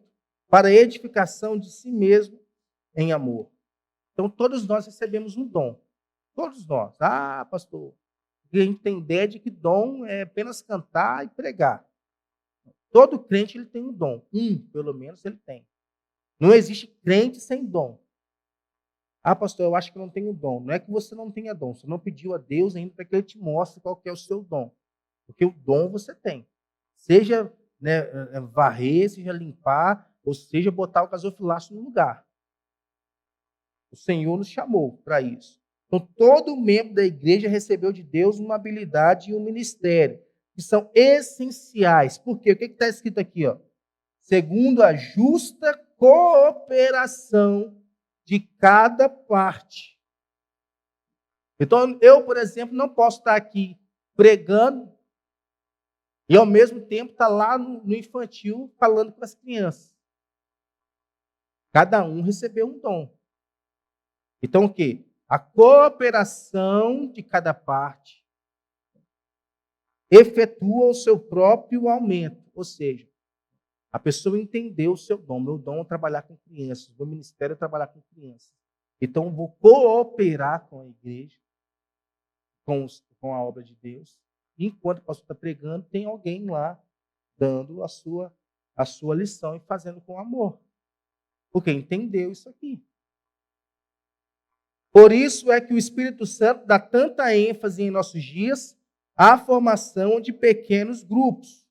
para a edificação de si mesmo em amor. Então, todos nós recebemos um dom. Todos nós. Ah, pastor, a gente tem ideia de que dom é apenas cantar e pregar. Todo crente ele tem um dom. Pelo menos, ele tem. Não existe crente sem dom. Ah, pastor, eu acho que não tenho dom. Não é que você não tenha dom. Você não pediu a Deus ainda para que Ele te mostre qual que é o seu dom. Porque o dom você tem. Seja varrer, seja limpar, ou seja botar o gasofilaço no lugar. O Senhor nos chamou para isso. Então, todo membro da igreja recebeu de Deus uma habilidade e um ministério, que são essenciais. Por quê? O que está escrito aqui? Ó? Segundo a justa cooperação de cada parte. Então, eu, por exemplo, não posso estar aqui pregando e, ao mesmo tempo, estar lá no infantil falando com as crianças. Cada um recebeu um dom. Então, o quê? A cooperação de cada parte efetua o seu próprio aumento. Ou seja, a pessoa entendeu o seu dom. Meu dom é trabalhar com crianças. Meu ministério é trabalhar com crianças. Então, eu vou cooperar com a igreja, com a obra de Deus. E enquanto o pastor está pregando, tem alguém lá dando a sua lição e fazendo com amor. Porque entendeu isso aqui. Por isso é que o Espírito Santo dá tanta ênfase em nossos dias à formação de pequenos grupos,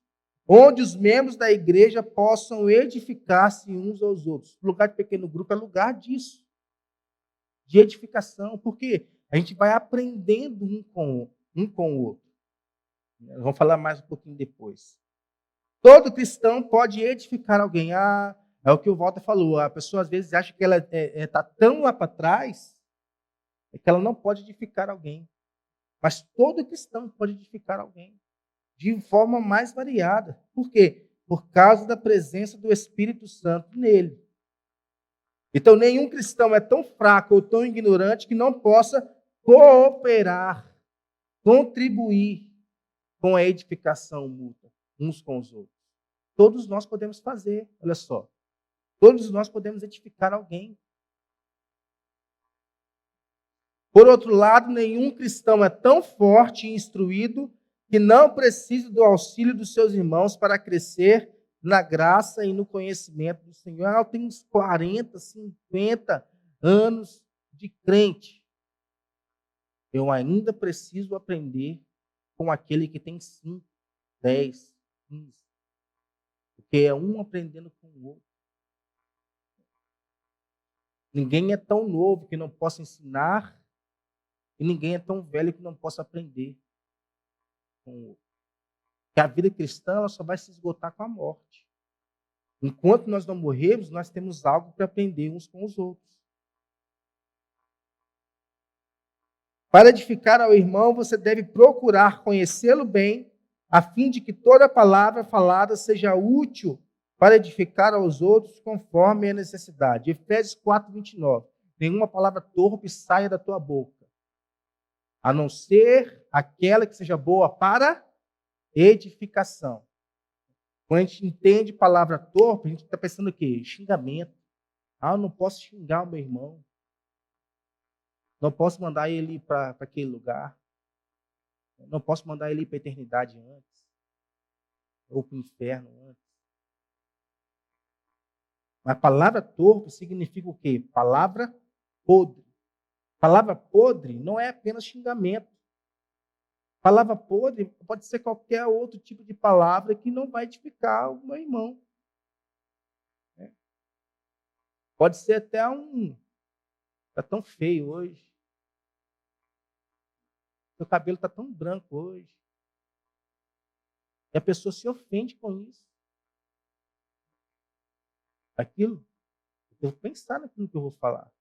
onde os membros da igreja possam edificar-se uns aos outros. O lugar de pequeno grupo é lugar disso, de edificação, porque a gente vai aprendendo um com o outro. Vamos falar mais um pouquinho depois. Todo cristão pode edificar alguém. É o que o Walter falou. A pessoa às vezes acha que ela está tão lá para trás que ela não pode edificar alguém. Mas todo cristão pode edificar alguém de forma mais variada. Por quê? Por causa da presença do Espírito Santo nele. Então, nenhum cristão é tão fraco ou tão ignorante que não possa cooperar, contribuir com a edificação mútua, uns com os outros. Todos nós podemos fazer, olha só. Todos nós podemos edificar alguém. Por outro lado, nenhum cristão é tão forte e instruído que não precise do auxílio dos seus irmãos para crescer na graça e no conhecimento do Senhor. Eu tenho uns 40, 50 anos de crente. Eu ainda preciso aprender com aquele que tem 5, 10, 15. Porque é um aprendendo com o outro. Ninguém é tão novo que não possa ensinar e ninguém é tão velho que não possa aprender com o outro. Que a vida cristã ela só vai se esgotar com a morte. Enquanto nós não morrermos, nós temos algo para aprender uns com os outros. Para edificar ao irmão, você deve procurar conhecê-lo bem, a fim de que toda palavra falada seja útil para edificar aos outros conforme a necessidade. Efésios 4:29. Nenhuma palavra torpe saia da tua boca, a não ser aquela que seja boa para edificação. Quando a gente entende palavra torpe, a gente está pensando o quê? Xingamento. Eu não posso xingar o meu irmão. Não posso mandar ele para aquele lugar. Não posso mandar ele para a eternidade antes. Ou para o inferno antes. Mas palavra torpe significa o quê? Palavra podre. Palavra podre não é apenas xingamento. Palavra podre pode ser qualquer outro tipo de palavra que não vai edificar o meu irmão. Pode ser até está tão feio hoje. Seu cabelo está tão branco hoje. E a pessoa se ofende com isso. Aquilo, eu vou pensar naquilo que eu vou falar.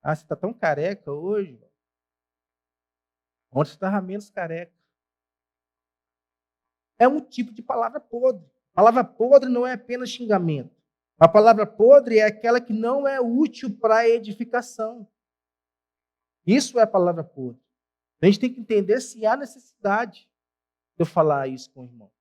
Você está tão careca hoje. Ontem você estava menos careca. É um tipo de palavra podre. Palavra podre não é apenas xingamento. A palavra podre é aquela que não é útil para a edificação. Isso é a palavra podre. A gente tem que entender se há necessidade de eu falar isso com o irmão.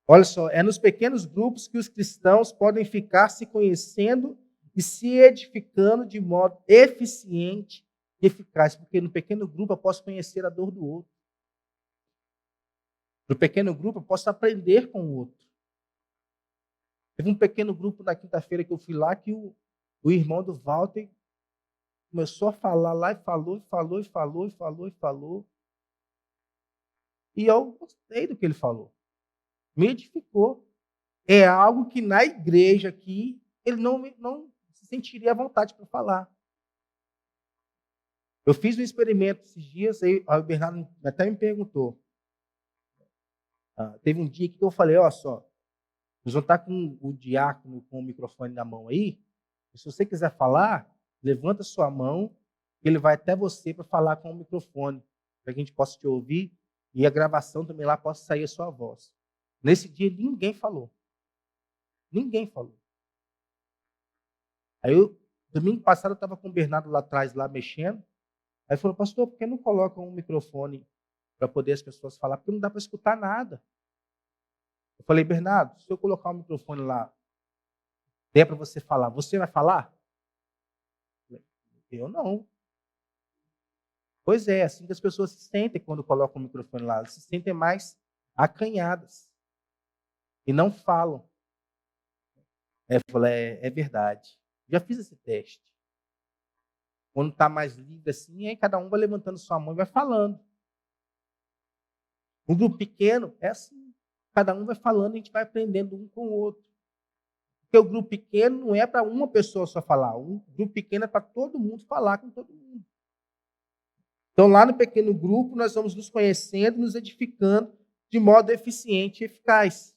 Olha só, é nos pequenos grupos que os cristãos podem ficar se conhecendo e se edificando de modo eficiente e eficaz. Porque no pequeno grupo eu posso conhecer a dor do outro. No pequeno grupo eu posso aprender com o outro. Teve um pequeno grupo na quinta-feira que eu fui lá que o irmão do Walter começou a falar lá e falou. E eu gostei do que ele falou. Me edificou. É algo que na igreja aqui ele não se sentiria à vontade para falar. Eu fiz um experimento esses dias, aí o Bernardo até me perguntou. Teve um dia que eu falei, olha só, nós vamos estar com o diácono com o microfone na mão aí. Se você quiser falar, levanta sua mão, ele vai até você para falar com o microfone, para que a gente possa te ouvir e a gravação também lá possa sair a sua voz. Nesse dia, ninguém falou. Ninguém falou. Aí, domingo passado, eu estava com o Bernardo lá atrás, lá mexendo. Aí ele falou, pastor, por que não coloca um microfone para poder as pessoas falar? Porque não dá para escutar nada. Eu falei, Bernardo, se eu colocar um microfone lá, der para você falar, você vai falar? Eu não. Pois é, assim que as pessoas se sentem quando colocam o microfone lá. Elas se sentem mais acanhadas. E não falam. Eu falei, é verdade. Já fiz esse teste. Quando está mais livre assim, aí cada um vai levantando sua mão e vai falando. Um grupo pequeno é assim. Cada um vai falando e a gente vai aprendendo um com o outro. Porque o grupo pequeno não é para uma pessoa só falar. Um grupo pequeno é para todo mundo falar com todo mundo. Então, lá no pequeno grupo, nós vamos nos conhecendo, nos edificando de modo eficiente e eficaz.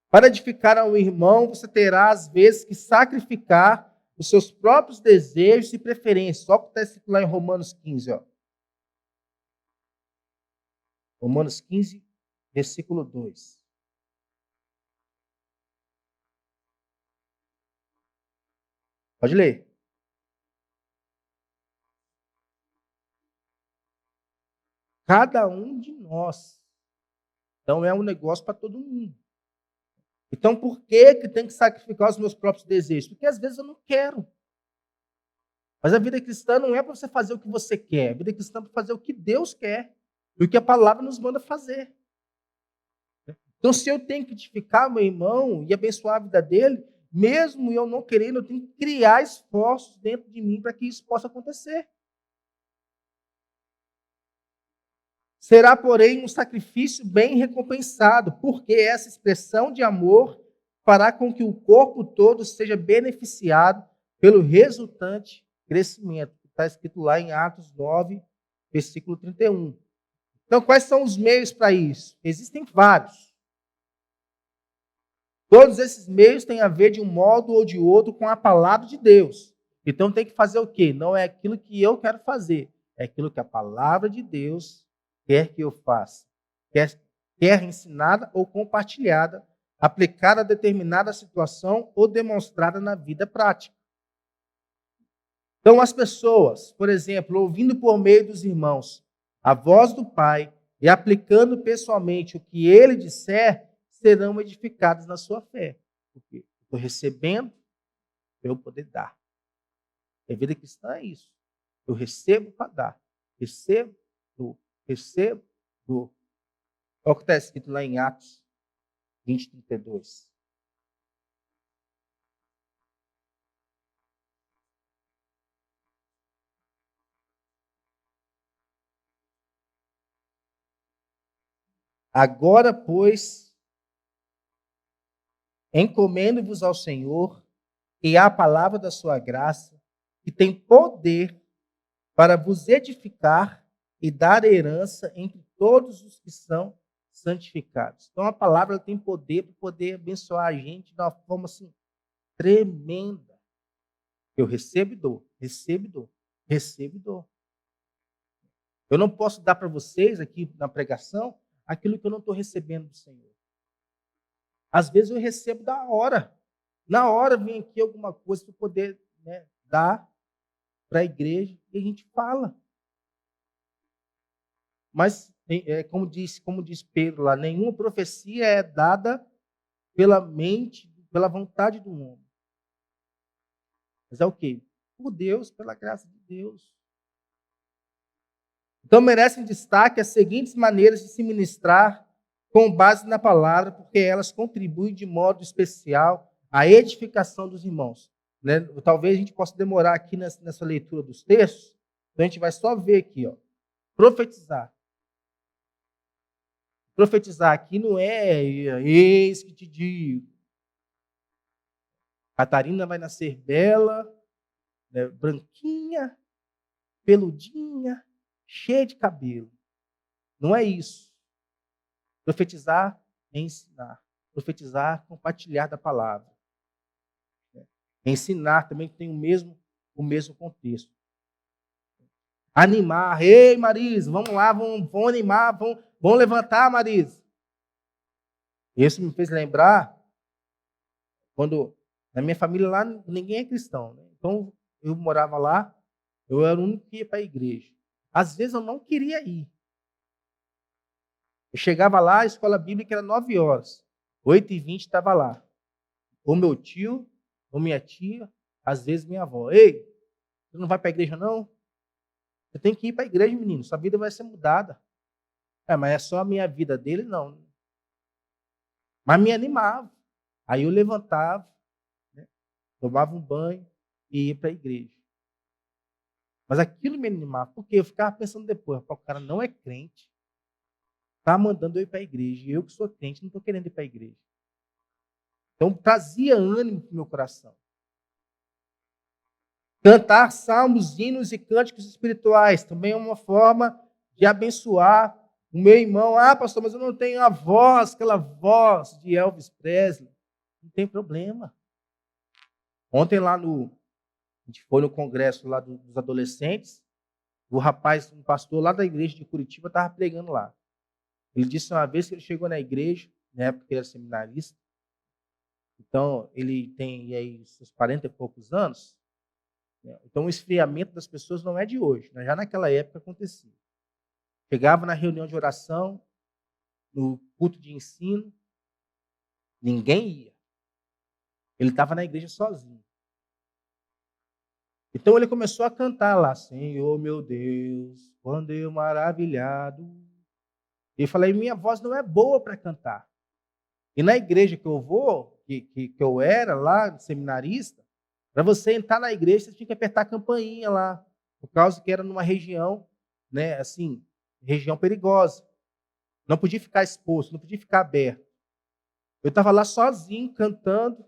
Para edificar ao irmão, você terá, às vezes, que sacrificar os seus próprios desejos e preferências. Só que está escrito lá em Romanos 15. Ó. Romanos 15, versículo 2. Pode ler. Cada um de nós. Então, é um negócio para todo mundo. Então, por que tem que sacrificar os meus próprios desejos? Porque às vezes eu não quero. Mas a vida cristã não é para você fazer o que você quer. A vida cristã é para fazer o que Deus quer. E o que a palavra nos manda fazer. Então, se eu tenho que edificar meu irmão e abençoar a vida dele, mesmo eu não querendo, eu tenho que criar esforços dentro de mim para que isso possa acontecer. Será, porém, um sacrifício bem recompensado, porque essa expressão de amor fará com que o corpo todo seja beneficiado pelo resultante crescimento. Está escrito lá em Atos 9, versículo 31. Então, quais são os meios para isso? Existem vários. Todos esses meios têm a ver de um modo ou de outro com a palavra de Deus. Então tem que fazer o quê? Não é aquilo que eu quero fazer, é aquilo que a palavra de Deus quer que eu faça. Quer ensinada ou compartilhada, aplicada a determinada situação ou demonstrada na vida prática. Então as pessoas, por exemplo, ouvindo por meio dos irmãos a voz do Pai e aplicando pessoalmente o que ele disser, serão edificados na sua fé. Porque estou recebendo para eu poder dar. A vida cristã é isso. Eu recebo para dar. Recebo, dou. Recebo, dou. Olha o que está escrito lá em Atos 20, 32. Agora, pois, encomendo-vos ao Senhor e à palavra da sua graça, que tem poder para vos edificar e dar herança entre todos os que são santificados. Então a palavra tem poder para poder abençoar a gente de uma forma assim tremenda. Eu recebo e dou, recebo e dou, recebo e dou. Eu não posso dar para vocês aqui na pregação aquilo que eu não estou recebendo do Senhor. Às vezes eu recebo da hora. Na hora vem aqui alguma coisa para poder dar para a igreja e a gente fala. Mas, como diz Pedro lá, nenhuma profecia é dada pela mente, pela vontade do homem. Mas é o quê? Por Deus, pela graça de Deus. Então merecem destaque as seguintes maneiras de se ministrar com base na palavra, porque elas contribuem de modo especial à edificação dos irmãos. Né? Talvez a gente possa demorar aqui nessa leitura dos textos, então a gente vai só ver aqui, ó, profetizar. Profetizar aqui não é eis que te digo. Catarina vai nascer bela, né, branquinha, peludinha, cheia de cabelo. Não é isso. Profetizar é ensinar. Profetizar, compartilhar da palavra. Ensinar também tem o mesmo contexto. Animar. Ei, Marisa, vamos lá, vamos animar, vamos levantar, Marisa. Isso me fez lembrar quando na minha família lá ninguém é cristão. Né? Então eu morava lá, eu era o único que ia para a igreja. Às vezes eu não queria ir. Eu chegava lá, a escola bíblica era 9 horas. 8h20 estava lá. Ou meu tio, ou minha tia, às vezes minha avó. Ei, você não vai para a igreja não? Você tem que ir para a igreja, menino. Sua vida vai ser mudada. Mas é só a minha vida dele? Não. Mas me animava. Aí eu levantava, né, tomava um banho e ia para a igreja. Mas aquilo me animava. Porque eu ficava pensando depois, o cara não é crente. Está mandando eu ir para a igreja. E eu que sou crente não estou querendo ir para a igreja. Então trazia ânimo para o meu coração. Cantar salmos, hinos e cânticos espirituais também é uma forma de abençoar o meu irmão. Ah, pastor, mas eu não tenho a voz, aquela voz de Elvis Presley. Não tem problema. Ontem a gente foi no congresso lá dos adolescentes, um pastor lá da igreja de Curitiba estava pregando lá. Ele disse uma vez que ele chegou na igreja, na época que ele era seminarista, então ele tem aí seus 40 e poucos anos. Então, o esfriamento das pessoas não é de hoje, né? Já naquela época acontecia. Chegava na reunião de oração, no culto de ensino, ninguém ia. Ele estava na igreja sozinho. Então, ele começou a cantar lá, Senhor meu Deus, quando eu maravilhado. E eu falei, minha voz não é boa para cantar. E na igreja que eu vou, que eu era lá, seminarista, para você entrar na igreja, você tinha que apertar a campainha lá, por causa que era numa região, né, assim, região perigosa. Não podia ficar exposto, não podia ficar aberto. Eu estava lá sozinho, cantando,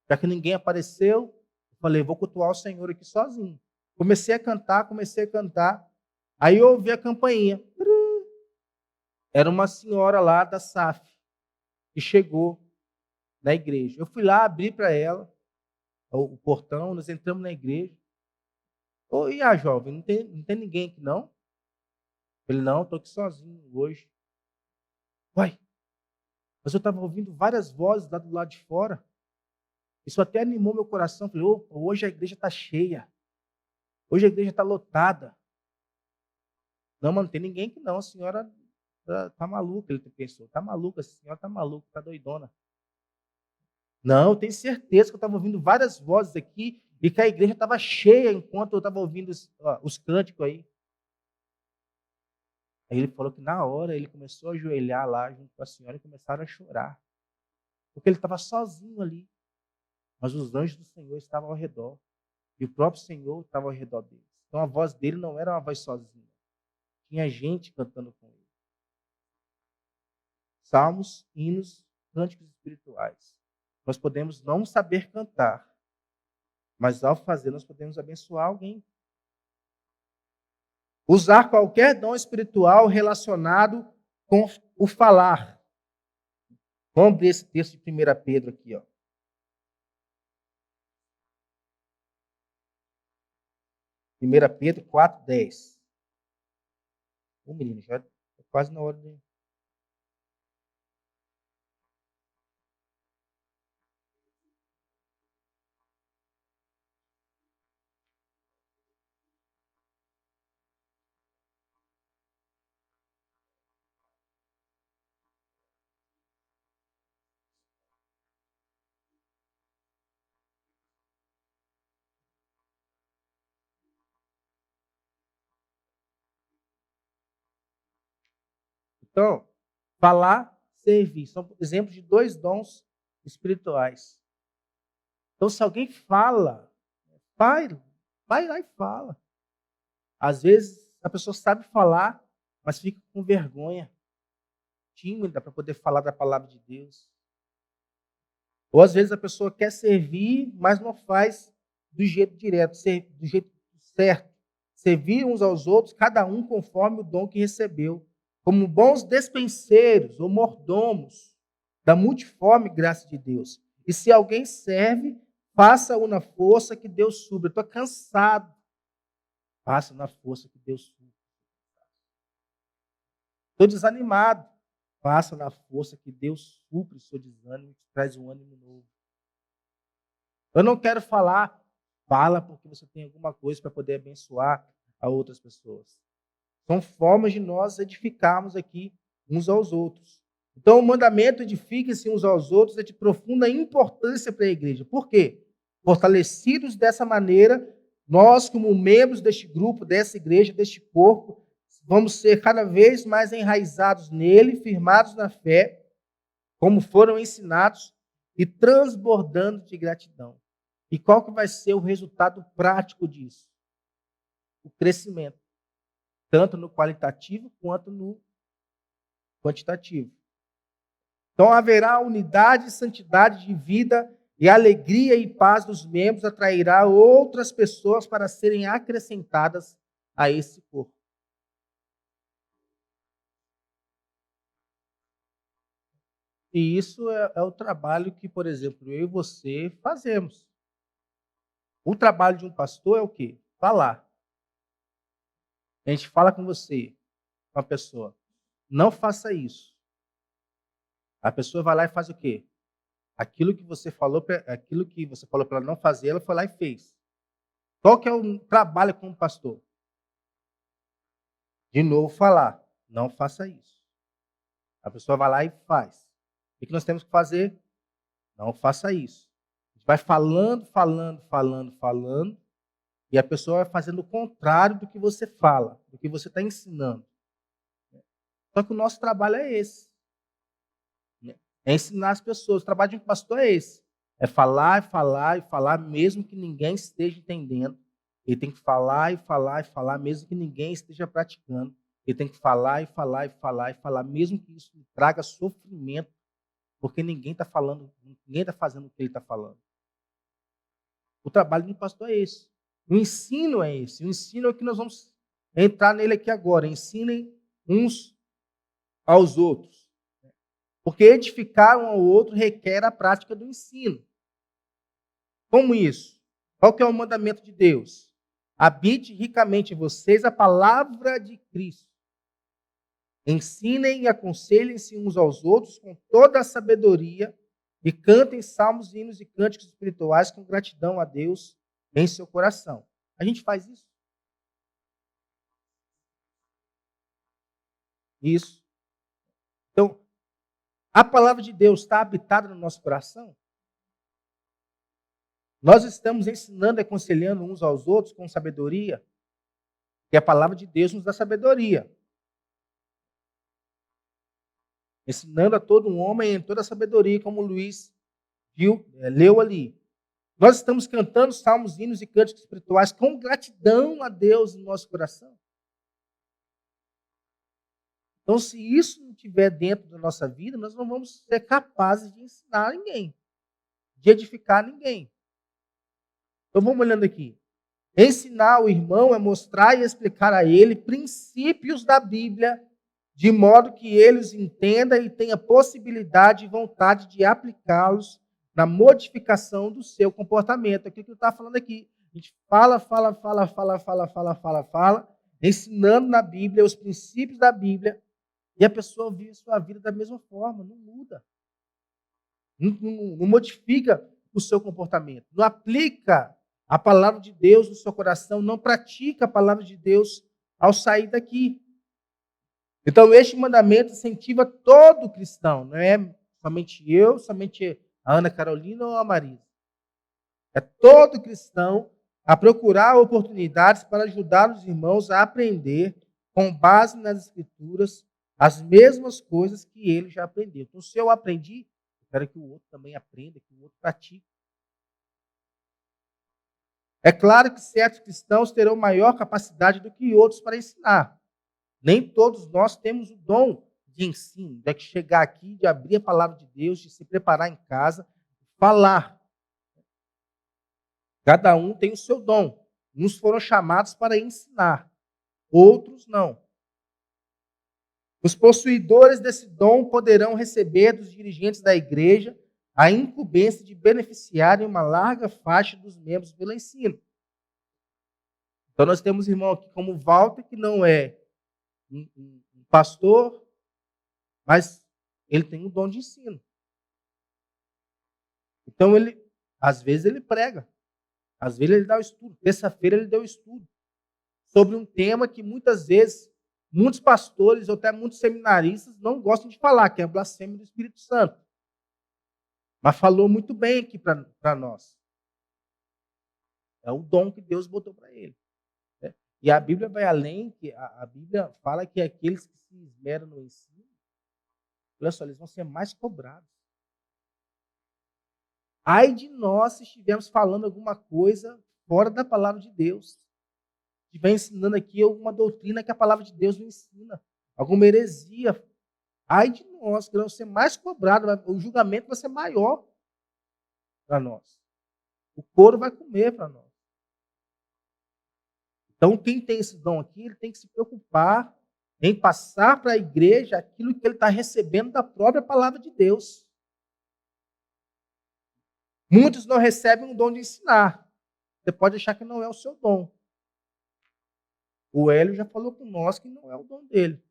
já que ninguém apareceu. Eu falei, vou cultuar o Senhor aqui sozinho. Comecei a cantar. Aí eu ouvi a campainha. Era uma senhora lá da SAF, que chegou. na igreja. Eu fui lá, abri para ela o portão, nós entramos na igreja. Oi, jovem, não tem ninguém aqui, não? Ele, não, estou aqui sozinho hoje. Uai, mas eu estava ouvindo várias vozes lá do lado de fora. Isso até animou meu coração. Falei, opa, hoje a igreja está cheia. Hoje a igreja está lotada. Não, mas não tem ninguém aqui, não. A senhora tá maluca, ele pensou. Tá maluca, a senhora tá maluca, tá doidona. Não, eu tenho certeza que eu estava ouvindo várias vozes aqui e que a igreja estava cheia enquanto eu estava ouvindo os cânticos aí. Aí ele falou que na hora ele começou a ajoelhar lá junto com a senhora e começaram a chorar. Porque ele estava sozinho ali. Mas os anjos do Senhor estavam ao redor. E o próprio Senhor estava ao redor dele. Então a voz dele não era uma voz sozinha. Tinha gente cantando com ele. Salmos, hinos, cânticos espirituais. Nós podemos não saber cantar, mas ao fazer nós podemos abençoar alguém. Usar qualquer dom espiritual relacionado com o falar. Vamos ver esse texto de 1 Pedro aqui, ó. 1 Pedro 4:10. Ô, menino, já é quase na hora de... Então, falar, servir. São exemplos de 2 dons espirituais. Então, se alguém fala, vai lá e fala. Às vezes, a pessoa sabe falar, mas fica com vergonha, tímida para poder falar da palavra de Deus. Ou, às vezes, a pessoa quer servir, mas não faz do jeito direto, do jeito certo. Servir uns aos outros, cada um conforme o dom que recebeu, como bons despenseiros ou mordomos da multiforme graça de Deus. E se alguém serve, faça-o na força que Deus supre. Eu estou cansado. Faça na força que Deus supre. Estou desanimado. Faça na força que Deus supre o seu desânimo e te traz um ânimo novo. Eu não quero falar. Fala porque você tem alguma coisa para poder abençoar a outras pessoas. São formas de nós edificarmos aqui uns aos outros. Então, o mandamento edifiquem-se uns aos outros é de profunda importância para a igreja. Por quê? Fortalecidos dessa maneira, nós, como membros deste grupo, dessa igreja, deste corpo, vamos ser cada vez mais enraizados nele, firmados na fé, como foram ensinados, e transbordando de gratidão. E qual que vai ser o resultado prático disso? O crescimento, tanto no qualitativo quanto no quantitativo. Então haverá unidade e santidade de vida, e a alegria e paz dos membros atrairá outras pessoas para serem acrescentadas a esse corpo. E isso é o trabalho que, por exemplo, eu e você fazemos. O trabalho de um pastor é o quê? Falar. A gente fala com você, com a pessoa, não faça isso. A pessoa vai lá e faz o quê? Aquilo que você falou para ela não fazer, ela foi lá e fez. Qual que é o trabalho como pastor? De novo falar, não faça isso. A pessoa vai lá e faz. O que nós temos que fazer? Não faça isso. A gente vai falando, e a pessoa vai fazendo o contrário do que você fala, do que você está ensinando. Só que o nosso trabalho é esse. É ensinar as pessoas. O trabalho de um pastor é esse. É falar, mesmo que ninguém esteja entendendo. Ele tem que falar, mesmo que ninguém esteja praticando. Ele tem que falar, mesmo que isso lhe traga sofrimento, porque ninguém está falando, ninguém está fazendo o que ele está falando. O trabalho de um pastor é esse. O ensino é esse. O ensino é o que nós vamos entrar nele aqui agora. Ensinem uns aos outros. Porque edificar um ao outro requer a prática do ensino. Como isso? Qual que é o mandamento de Deus? Habite ricamente em vocês a palavra de Cristo. Ensinem e aconselhem-se uns aos outros com toda a sabedoria e cantem salmos, hinos e cânticos espirituais com gratidão a Deus em seu coração. A gente faz isso? Isso. Então, a palavra de Deus está habitada no nosso coração? Nós estamos ensinando e aconselhando uns aos outros com sabedoria? E a palavra de Deus nos dá sabedoria. Ensinando a todo um homem em toda a sabedoria, como o Luiz leu ali. Nós estamos cantando salmos, hinos e cânticos espirituais com gratidão a Deus no nosso coração. Então, se isso não estiver dentro da nossa vida, nós não vamos ser capazes de ensinar ninguém, de edificar ninguém. Então, vamos olhando aqui. Ensinar o irmão é mostrar e explicar a ele princípios da Bíblia, de modo que ele os entenda e tenha possibilidade e vontade de aplicá-los na modificação do seu comportamento. É aquilo que eu estava falando aqui. A gente fala, ensinando na Bíblia, os princípios da Bíblia, e a pessoa vive sua vida da mesma forma, não muda. Não modifica o seu comportamento. Não aplica a palavra de Deus no seu coração, não pratica a palavra de Deus ao sair daqui. Então, este mandamento incentiva todo cristão, não é somente eu, somente a Ana Carolina ou a Marisa. É todo cristão a procurar oportunidades para ajudar os irmãos a aprender, com base nas Escrituras, as mesmas coisas que ele já aprendeu. Então, se eu aprendi, eu quero que o outro também aprenda, que o outro pratique. É claro que certos cristãos terão maior capacidade do que outros para ensinar. Nem todos nós temos o dom de ensino, de chegar aqui, de abrir a palavra de Deus, de se preparar em casa, falar. Cada um tem o seu dom. Uns foram chamados para ensinar, outros não. Os possuidores desse dom poderão receber dos dirigentes da igreja a incumbência de beneficiarem uma larga faixa dos membros pelo ensino. Então, nós temos irmão aqui como Walter, que não é um pastor, mas ele tem um dom de ensino. Então, às vezes ele prega, às vezes ele dá o estudo. Terça-feira ele deu o estudo sobre um tema que muitas vezes muitos pastores ou até muitos seminaristas não gostam de falar, que é a blasfêmia do Espírito Santo. Mas falou muito bem aqui para nós. É o dom que Deus botou para ele. Né? E a Bíblia vai além, que a Bíblia fala que aqueles que se esmeram no ensino, olha só, eles vão ser mais cobrados. Ai de nós se estivermos falando alguma coisa fora da palavra de Deus. Se estiver ensinando aqui alguma doutrina que a palavra de Deus não ensina, alguma heresia. Ai de nós, que vamos ser mais cobrados, o julgamento vai ser maior para nós. O couro vai comer para nós. Então, quem tem esse dom aqui, ele tem que se preocupar em passar para a igreja aquilo que ele está recebendo da própria palavra de Deus. Muitos não recebem o dom de ensinar. Você pode achar que não é o seu dom. O Hélio já falou com nós que não é o dom dele.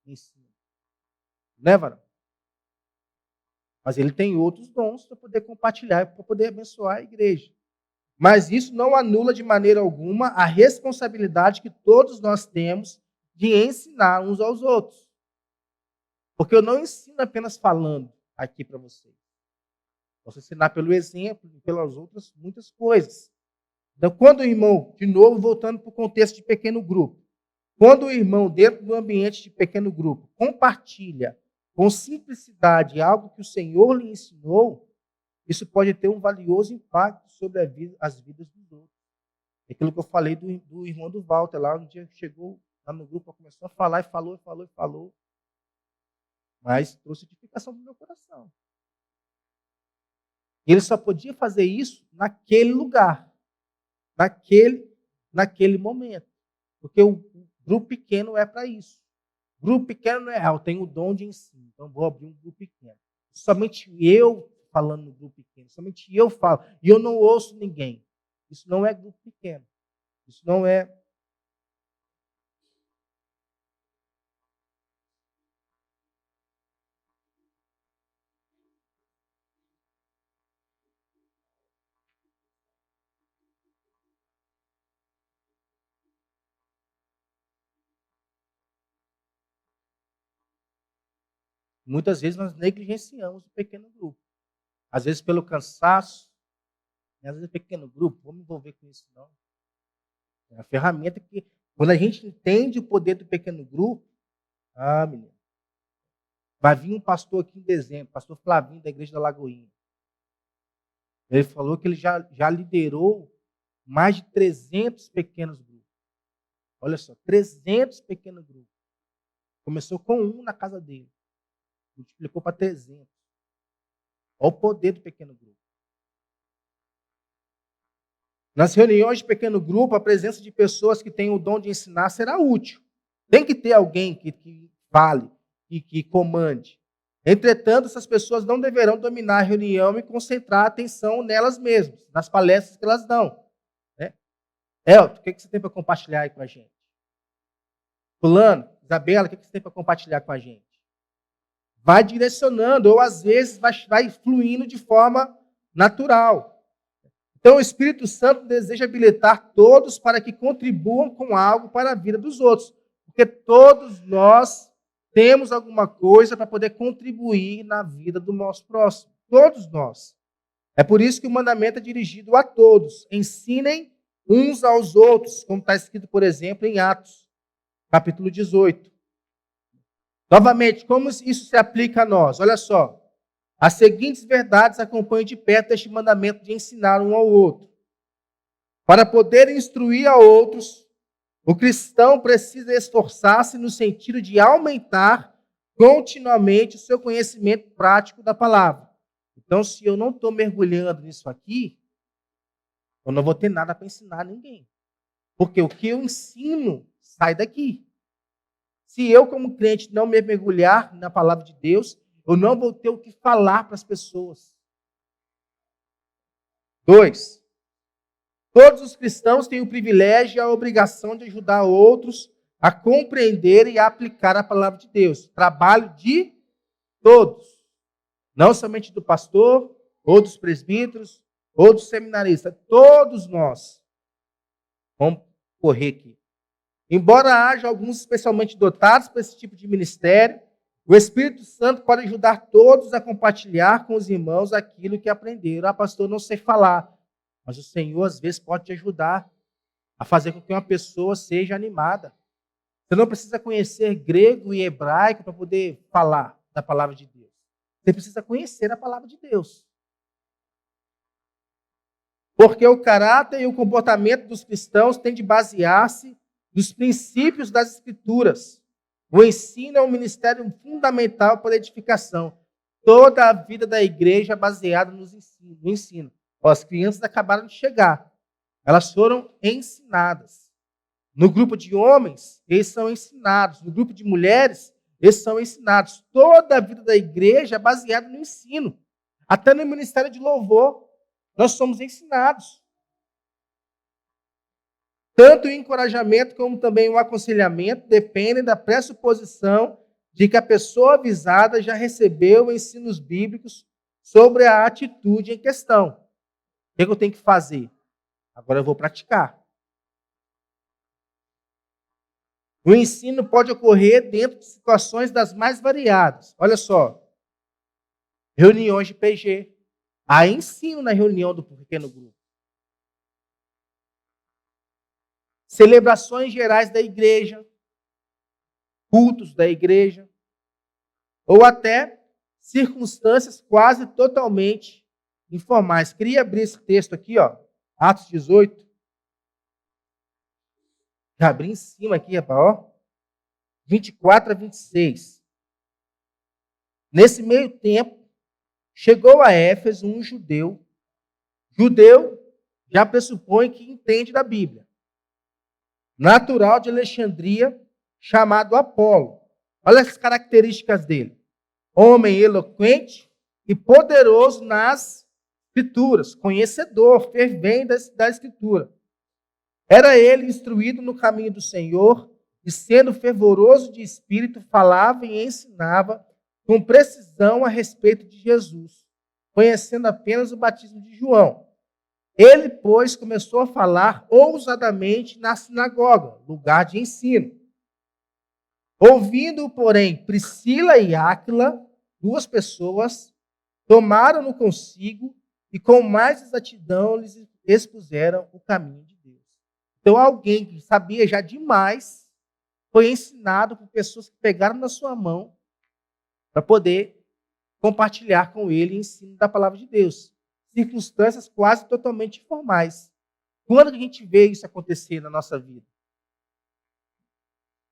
Ensina. Né, Varão? Mas ele tem outros dons para poder compartilhar, para poder abençoar a igreja. Mas isso não anula de maneira alguma a responsabilidade que todos nós temos de ensinar uns aos outros. Porque eu não ensino apenas falando aqui para vocês. Posso ensinar pelo exemplo e pelas outras muitas coisas. Então, quando o irmão, de novo, voltando para o contexto de pequeno grupo, quando o irmão, dentro do ambiente de pequeno grupo, compartilha com simplicidade algo que o Senhor lhe ensinou, isso pode ter um valioso impacto sobre as vidas dos outros. Aquilo que eu falei do irmão do Walter, lá um dia chegou lá no grupo, começou a falar e falou, mas trouxe edificação para o meu coração. Ele só podia fazer isso naquele lugar, naquele momento, porque o grupo pequeno é para isso. Grupo pequeno não é real, eu tenho o dom de ensino, então vou abrir um grupo pequeno. Somente eu falando no grupo pequeno, somente eu falo, e eu não ouço ninguém. Isso não é grupo pequeno. Isso não é. Muitas vezes nós negligenciamos o pequeno grupo. Às vezes pelo cansaço, às vezes pequeno grupo, vou me envolver com isso não. É a ferramenta que, quando a gente entende o poder do pequeno grupo, menino, vai vir um pastor aqui em dezembro, pastor Flavinho da Igreja da Lagoinha. Ele falou que ele já liderou mais de 300 pequenos grupos. Olha só, 300 pequenos grupos. Começou com um na casa dele. Multiplicou para 300. Olha o poder do pequeno grupo. Nas reuniões de pequeno grupo, a presença de pessoas que têm o dom de ensinar será útil. Tem que ter alguém que fale e que comande. Entretanto, essas pessoas não deverão dominar a reunião e concentrar a atenção nelas mesmas, nas palestras que elas dão. Né? Elton, o que você tem para compartilhar aí com a gente? Fulano, Isabela, o que você tem para compartilhar com a gente? Vai direcionando, ou às vezes vai fluindo de forma natural. Então, o Espírito Santo deseja habilitar todos para que contribuam com algo para a vida dos outros. Porque todos nós temos alguma coisa para poder contribuir na vida do nosso próximo. Todos nós. É por isso que o mandamento é dirigido a todos. Ensinem uns aos outros, como está escrito, por exemplo, em Atos, capítulo 18. Novamente, como isso se aplica a nós? Olha só. As seguintes verdades acompanham de perto este mandamento de ensinar um ao outro. Para poder instruir a outros, o cristão precisa esforçar-se no sentido de aumentar continuamente o seu conhecimento prático da palavra. Então, se eu não estou mergulhando nisso aqui, eu não vou ter nada para ensinar a ninguém. Porque o que eu ensino sai daqui. Se eu, como crente, não me mergulhar na palavra de Deus, eu não vou ter o que falar para as pessoas. 2. Todos os cristãos têm o privilégio e a obrigação de ajudar outros a compreender e a aplicar a palavra de Deus. Trabalho de todos. Não somente do pastor, ou dos presbíteros, ou dos seminaristas. Todos nós. Vamos correr aqui. Embora haja alguns especialmente dotados para esse tipo de ministério, o Espírito Santo pode ajudar todos a compartilhar com os irmãos aquilo que aprenderam. Pastor, não sei falar. Mas o Senhor, às vezes, pode te ajudar a fazer com que uma pessoa seja animada. Você não precisa conhecer grego e hebraico para poder falar da palavra de Deus. Você precisa conhecer a palavra de Deus. Porque o caráter e o comportamento dos cristãos têm de basear-se nos princípios das Escrituras. O ensino é um ministério fundamental para a edificação. Toda a vida da igreja é baseada no ensino. As crianças acabaram de chegar. Elas foram ensinadas. No grupo de homens, eles são ensinados. No grupo de mulheres, eles são ensinados. Toda a vida da igreja é baseada no ensino. Até no ministério de louvor, nós somos ensinados. Tanto o encorajamento como também o aconselhamento dependem da pressuposição de que a pessoa avisada já recebeu ensinos bíblicos sobre a atitude em questão. O que eu tenho que fazer? Agora eu vou praticar. O ensino pode ocorrer dentro de situações das mais variadas. Olha só. Reuniões de PG. Há ensino na reunião do pequeno grupo. Celebrações gerais da igreja, cultos da igreja, ou até circunstâncias quase totalmente informais. Queria abrir esse texto aqui, ó, Atos 18. Abri em cima aqui, rapaz, ó, 24 a 26. Nesse meio tempo, chegou a Éfeso um judeu. Judeu já pressupõe que entende da Bíblia. Natural de Alexandria, chamado Apolo, Olha as características dele. Homem eloquente e poderoso nas Escrituras, conhecedor, fervente da Escritura. Era ele instruído no caminho do Senhor e, sendo fervoroso de espírito, falava e ensinava com precisão a respeito de Jesus, conhecendo apenas o batismo de João. Ele, pois, começou a falar ousadamente na sinagoga, lugar de ensino. Ouvindo, porém, Priscila e Áquila, duas pessoas, tomaram-no consigo e com mais exatidão lhes expuseram o caminho de Deus. Então, alguém que sabia já demais foi ensinado por pessoas que pegaram na sua mão para poder compartilhar com ele o ensino da palavra de Deus. Circunstâncias quase totalmente informais. Quando a gente vê isso acontecer na nossa vida?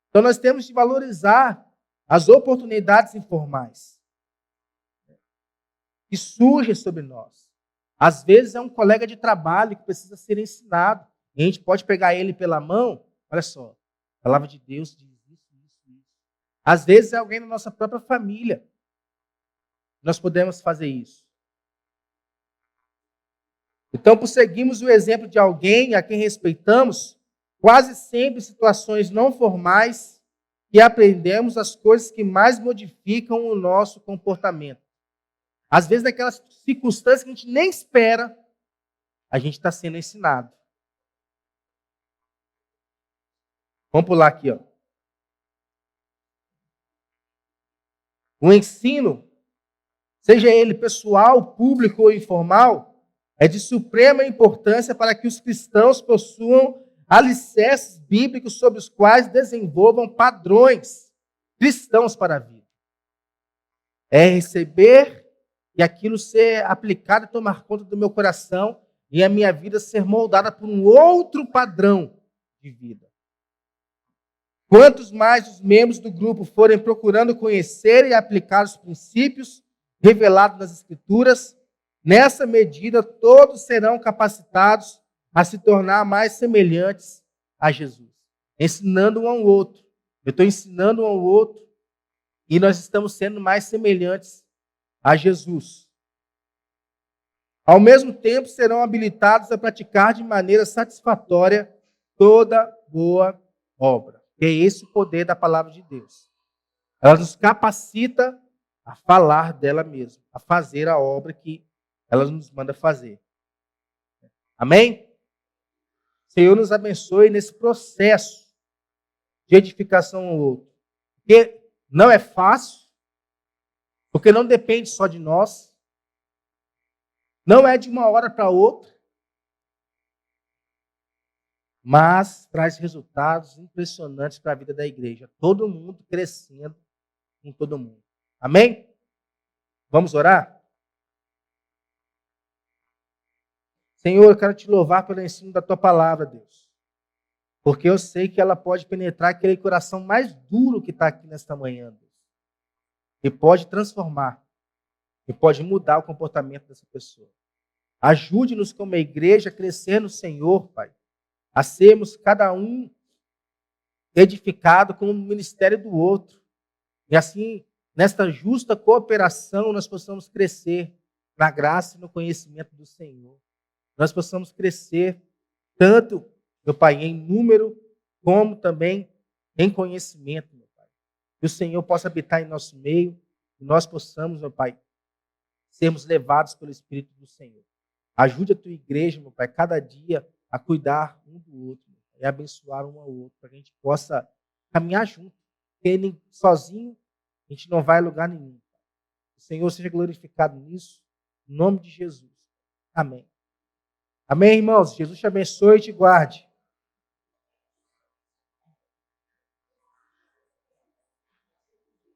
Então, nós temos de valorizar as oportunidades informais que surgem sobre nós. Às vezes é um colega de trabalho que precisa ser ensinado. E a gente pode pegar ele pela mão. Olha só, a palavra de Deus diz isso. Às vezes é alguém da nossa própria família. Nós podemos fazer isso. Então, por seguirmos o exemplo de alguém a quem respeitamos, quase sempre situações não formais, e aprendemos as coisas que mais modificam o nosso comportamento. Às vezes, naquelas circunstâncias que a gente nem espera, a gente está sendo ensinado. Vamos pular aqui, ó. O ensino, seja ele pessoal, público ou informal, é de suprema importância para que os cristãos possuam alicerces bíblicos sobre os quais desenvolvam padrões cristãos para a vida. É receber e aquilo ser aplicado e tomar conta do meu coração e a minha vida ser moldada por um outro padrão de vida. Quantos mais os membros do grupo forem procurando conhecer e aplicar os princípios revelados nas Escrituras, nessa medida todos serão capacitados a se tornar mais semelhantes a Jesus. Ensinando um ao outro. Eu estou ensinando um ao outro e nós estamos sendo mais semelhantes a Jesus. Ao mesmo tempo, serão habilitados a praticar de maneira satisfatória toda boa obra. E é esse o poder da palavra de Deus. Ela nos capacita a falar dela mesma, a fazer a obra que ela nos manda fazer. Amém? O Senhor nos abençoe nesse processo de edificação ao outro. Porque não é fácil, porque não depende só de nós, não é de uma hora para outra, mas traz resultados impressionantes para a vida da igreja. Todo mundo crescendo em todo mundo. Amém? Vamos orar? Senhor, eu quero te louvar pelo ensino da tua palavra, Deus. Porque eu sei que ela pode penetrar aquele coração mais duro que está aqui nesta manhã, Deus. E pode transformar. E pode mudar o comportamento dessa pessoa. Ajude-nos como igreja a crescer no Senhor, Pai. A sermos cada um edificado com o ministério do outro. E assim, nesta justa cooperação, nós possamos crescer na graça e no conhecimento do Senhor. Nós possamos crescer tanto, meu Pai, em número, como também em conhecimento, meu Pai. Que o Senhor possa habitar em nosso meio e nós possamos, meu Pai, sermos levados pelo Espírito do Senhor. Ajude a tua igreja, meu Pai, cada dia a cuidar um do outro e abençoar um ao outro, para que a gente possa caminhar junto. Porque sozinho a gente não vai a lugar nenhum. O Senhor seja glorificado nisso, em nome de Jesus. Amém. Amém, irmãos? Jesus te abençoe e te guarde.